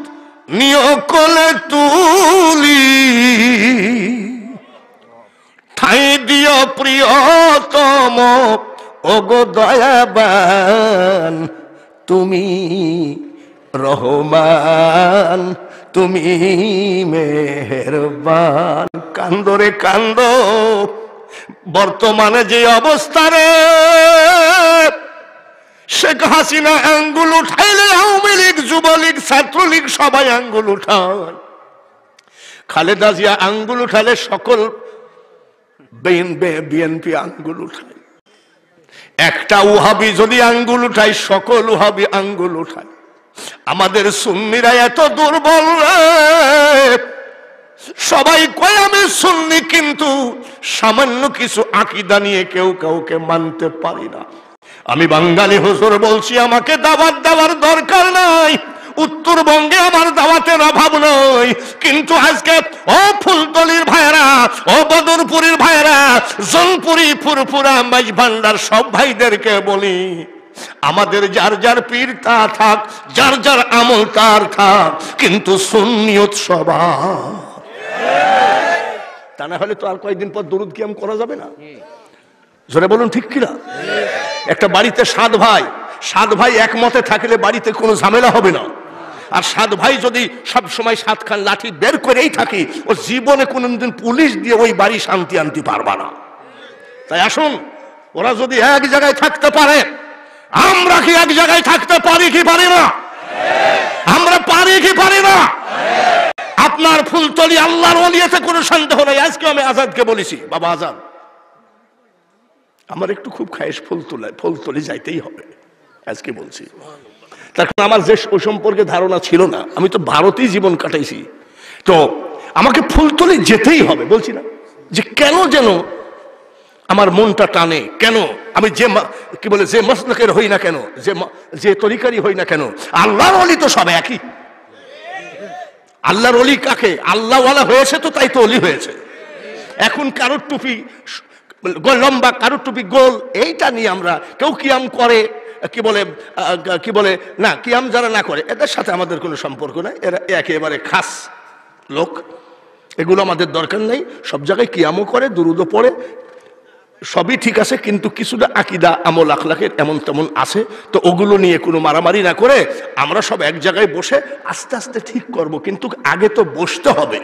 নিয় কোলে তুলি, ঠাই দিও প্রিয়তম ওগো দয়াবান, তুমি রহমান, তুমি মেহেরবান। কান্দো রে কান্দো, বর্তমানে যে অবস্থা রে, শেখ হাসিনা আঙ্গুল উঠাইলে আওয়ামী লীগ, যুবলীগ, ছাত্রলীগ সবাই আঙ্গুল উঠান। খালেদা জিয়া আঙ্গুল উঠালে সকল বিএনপি আঙ্গুল উঠায়। একটা ওহাবি যদি আঙ্গুল উঠায়, সকল ওহাবি আঙ্গুল উঠায়। আমাদের সুন্নিরা এত দুর্বল রে, সবাই কয় আমি সুন্নি, কিন্তু সামান্য কিছু আকীদা নিয়ে কেউ কাউকে মানতে পারি না। আমি বাঙালি হুজুর বলছি, আমাকে দাওয়াত দেওয়ার দরকার নাই, উত্তরবঙ্গে আমার দাওয়াতের অভাব নয়। কিন্তু আজকে ও ফুলতলির ভাইরা, ও বদরপুরের ভাইরা, জনপুরি, ফুরফুরা, মাইজভান্ডার সব ভাইদেরকে বলি, আমাদের যার যার পীর তা থাক, যার যার আমল তার থাক, কিন্তু সুন্নিয়ত সবার। তা না হলে তো আর কয়েকদিন পর দরুদ কিয়াম করা যাবে না। জোরে বলুন ঠিক কিনা? একটা বাড়িতে 7 ভাই, 7 ভাই একমতে থাকলে বাড়িতে কোনো ঝামেলা হবে না। আর 7 ভাই যদি সব সময় 7 খান লাঠি বের করেই থাকি, ও জীবনে কোনদিন পুলিশ দিয়ে ওই বাড়ি শান্তি আনতে পারবা না। তাই আসুন, ওরা যদি এক জায়গায় থাকতে পারে, আমরা কি এক জায়গায় থাকতে পারি কি পারি না? আমরা পারি কি পারি না? আপনার ফুলতলি আল্লাহর ওলিয়াতে কোনো সন্দেহ নাই। আজকে আমি আজাদকে বলেছি, বাবা আজাদ, আমার একটু খুব খায়েশ ফুলতলি যাইতেই হবে। আজকে বলছি, তার কারণ আমার যে ওই সম্পর্কে ধারণা ছিল না, আমি তো ভারতেই জীবন কাটাইছি, তো আমাকে ফুলতলি যেতেই হবে। বলছি না যে কেন যেন আমার মনটা টানে, কেন আমি যে কি বলে যে মাসলাকের হই না কেন, যে তরিকারই হই না কেন, আল্লাহর ওলি তো সব একই। আল্লাহর ওলি কাকে? আল্লাহওয়ালা হয়েছে তো তাই তো ওলি হয়েছে। এখন কারোর টুপি লম্বা, কারোর টুপি গোল, এইটা নিয়ে আমরা কেউ কিয়াম করে, কি বলে না, কিয়াম যারা না করে এদের সাথে আমাদের কোনো সম্পর্ক নাই, এরা একেবারে খাস লোক, এগুলো আমাদের দরকার নেই। সব জায়গায় কিয়ামও করে, দুরুদও পড়ে, সবই ঠিক আছে, কিন্তু কিছুটা আকীদা আমল আখলাকের এমন তেমন আছে, তো ওগুলো নিয়ে কোনো মারামারি না করে আমরা সব এক জায়গায় বসে আস্তে আস্তে ঠিক করব। কিন্তু আগে তো বসতে হবে।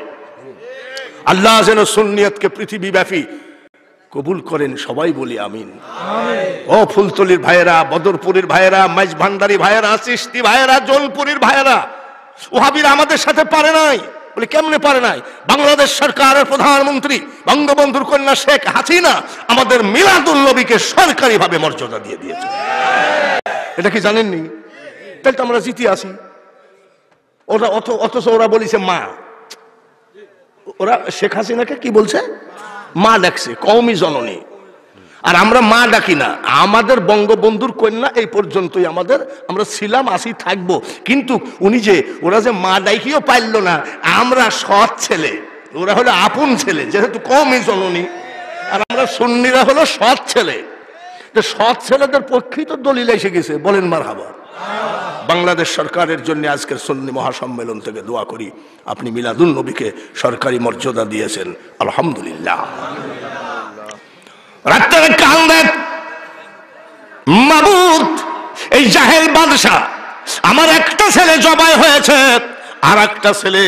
আল্লাহ যেন সুন্নিয়তকে পৃথিবীব্যাপী কবুল করেন, সবাই বলি আমিন। ও ফুলতলির ভাইয়েরা, বদরপুরের ভাইয়েরা, মাইজভান্ডারি ভাইয়েরা, চিশতি ভাইয়েরা, জোনপুরের ভাইয়েরা, ওহাবিরা আমাদের সাথে পারে নাই। বলে কেমনে পারে নাই? বাংলাদেশ সরকারের প্রধানমন্ত্রী বঙ্গবন্ধুর কন্যা শেখ হাসিনা আমাদের মিলাদুল নবীকে সরকারি ভাবে মর্যাদা দিয়ে দিয়েছে। এটা কি জানেননি? তাহলে তো আমরা জিতে আসি। ওরা অথচ ওরা বলেছে মা, ওরা শেখ হাসিনাকে কি বলছে? মা ডাকছে, কওমি জননী। আর আমরা মা ডাকি না। আমাদের বঙ্গবন্ধুর কন্যা এই পর্যন্তই আমাদের, আমরা ছিলাম, আসি, থাকবো। কিন্তু উনি যে, ওরা যে মা ডাকিও পাইল না, আমরা সৎ ছেলে, ওরা হলো আপন ছেলে, যেহেতু কওমি জননী, আর আমরা সুন্নিরা হলো সৎ ছেলে। সৎ ছেলেদের পক্ষেই তো দলিল এসে গেছে, বলেন মারহাবা। বাংলাদেশ সরকারের জন্য আজকের সুন্নি মহাসম্মেলন থেকে দোয়া করি, আপনি মিলাদুল নবীকে সরকারি মর্যাদা দিয়েছেন, আলহামদুলিল্লাহ। রাত্রে কান্দেন মাবুদ, এই জাহেল বাদশা, আমার একটা ছেলে জবাই হয়েছে, আর একটা ছেলে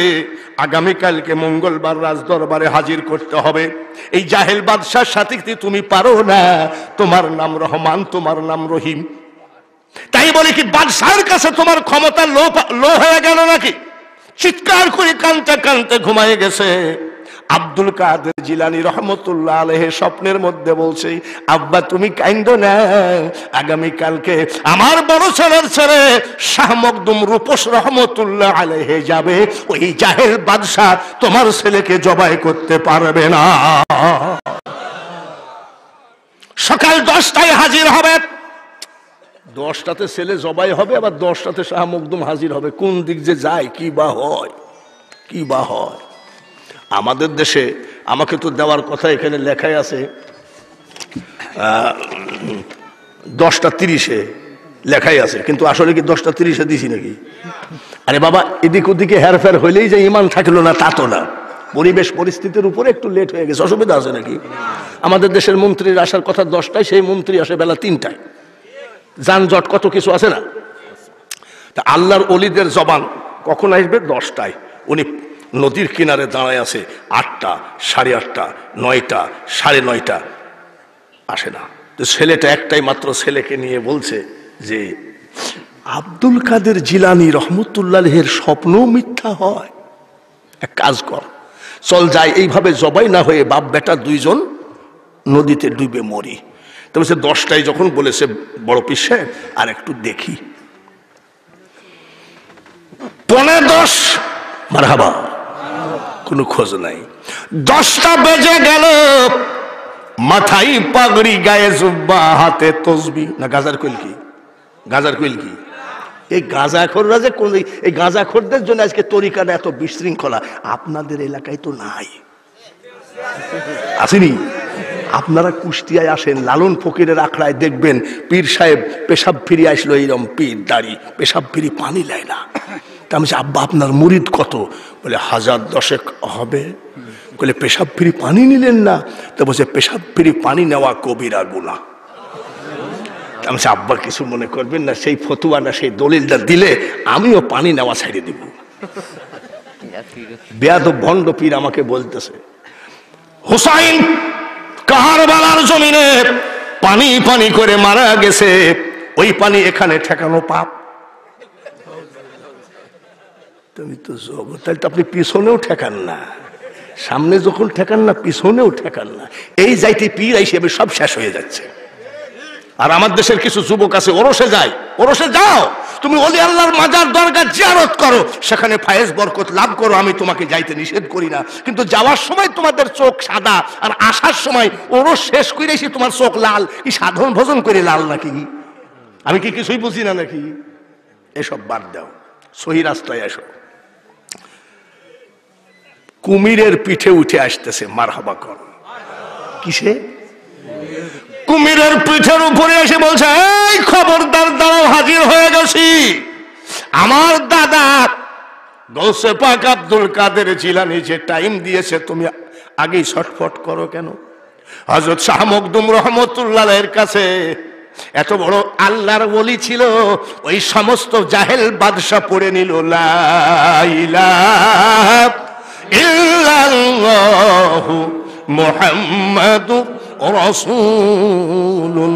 আগামীকালকে মঙ্গলবার রাজদরবারে হাজির করতে হবে। এই জাহেল বাদশার সাথে তুমি পারো না, তোমার নাম রহমান, তোমার নাম রহিম। তাই বলে কি বাদশার কাছে তোমার ক্ষমতা লো হয়ে গেল নাকি? চিৎকার করে কানতে কানতে ঘুমায় গেছে। আব্দুল কাদের জিলানী রহমতুল্লাহ আলাইহি স্বপ্নের মধ্যে বলছে, আব্বা তুমি কাইন্দো না, আগামী কালকে আমার বড় ছেলের ছেলে শাহ মখদুম রূপস রহমতুল্লাহ আলাইহি যাবে, ওই জাহেল বাদশা তোমার ছেলেকে জবাই করতে পারবে না। সকাল 10টায় হাজির হবে। 10টাতে ছেলে জবাই হবে, আবার 10টাতে শাহ মখদুম হাজির হবে। কোন দিক যে যায়, কি বা হয়, কি বা হয়। আমাদের দেশে আমাকে তো দেওয়ার কথা এখানে লেখাই আছে 10টা 30-এ লেখাই আছে, কিন্তু আসলে কি 10টা 30-এ দিছি নাকি? আরে বাবা, এদিক ওদিকে হেরফের হইলেই যে ইমান থাকলো না তা তো না। পরিবেশ পরিস্থিতির উপরে একটু লেট হয়ে গেছে, অসুবিধা আছে নাকি? আমাদের দেশের মন্ত্রীর আসার কথা 10টায়, সেই মন্ত্রী আসে বেলা 3টায়। যানজট কত কিছু আছে না? তা আল্লাহর ওলিদের জবান কখন আসবে? 10টায়। উনি নদীর কিনারে দাঁড়ায় আছে 8টা, 8:30, 9টা, 9:30, আসে না। তো ছেলেটা একটাই মাত্র ছেলেকে নিয়ে বলছে যে আব্দুল কাদের জিলানী রহমতুল্লাহের স্বপ্ন মিথ্যা হয়, এক কাজ কর, চল যাই, এইভাবে জবাই না হয়ে বাপ বেটা দুইজন নদীতে ডুবে মরি। তো বলছে 10টায় যখন বলেছে বড় পীর সাহেব, আর একটু দেখি। 9:45 মারহাবা, কোনো খোঁজ নাই। 10টা বেজে গেল, মাথায় পাগড়ি, গায়ে জুব্বা, হাতে তসবি। না গাজার কইল কি, গাজার কইল কি? এই গাঁজাখোররা যে কোন, এই গাঁজাখোরদের জন্য আজকে তরিকাটা এত বিশৃঙ্খলা। আপনাদের এলাকায় তো নাই, আসেনি? আপনারা কুষ্টিয়ায় আসেন, লালন ফকিরের আখড়ায় দেখবেন পীর সাহেব পেশাব ফিরি আসলো, এইরকম পীর দাড়ি, পেশাব ফিরি পানি নেয় না। তা আমি আব্বা আপনার মুরিদ কত? বলে 1010 হবে। বলে পেশাব ফিরি পানি নিলেন না? তো বলছে পেশাব ফিরি পানি নেওয়া কবিরা গুনাহ। আমি আব্বা কিছু মনে করবেন না, সেই ফতুয়া না সেই দলিলটা দিলে আমিও পানি নেওয়া ছেড়ে দিব। বেয়াদব ভণ্ড পীর আমাকে বলতেছে, হুসাইন কারবালার জমিনে পানি পানি করে মারা গেছে, ওই পানি এখানে ঠেকানো পাপ। তুমি তো তাহলে তো আপনি পিছনেও ঠেকান না, সামনে যখন ঠেকান না পিছনেও ঠেকান না। এই যাইতে পীর হিসেবে সব শেষ হয়ে যাচ্ছে। আর আমার দেশের কিছু যুবক আছে, ওরসে যায়। ওরসে যাও, তুমি ওলি আল্লাহর মাজার দরগা জিয়ারত করো, সেখানে ফায়েজ বরকত লাভ করো, আমি তোমাকে যাইতে নিষেধ করি না। কিন্তু যাওয়ার সময় তোমাদের চোখ সাদা, আর আসার সময় ওরস শেষ করে এসে তোমার চোখ লাল। কি সাধারণ ভোজন করে লাল নাকি? আমি কি কিছুই বুঝি না নাকি? এসব বাদ দাও, সহি রাস্তায় এসো। কুমিরের পিঠে উঠে আসতেছে, মারহাবা কর। কিসে? কুমিরের পিঠের উপরে এসে বলছে, এই খবরদার দাঁড়াও, হাজির হয়ে গেছি। আমার দাদা গৌসে পাক আব্দুল কাদের জিলানী যে টাইম দিয়েছে, তুমি আগেই ছটফট করো কেন? হযরত শাহ মখদুম রহমতুল্লাহের কাছে এত বড় আল্লাহর ওলি ছিল, ওই সমস্ত জাহেল বাদশা পড়ে নিল লা ইলাহা ইল্লাল্লাহু মুহাম্মাদুর রাসূলুল্লাহ।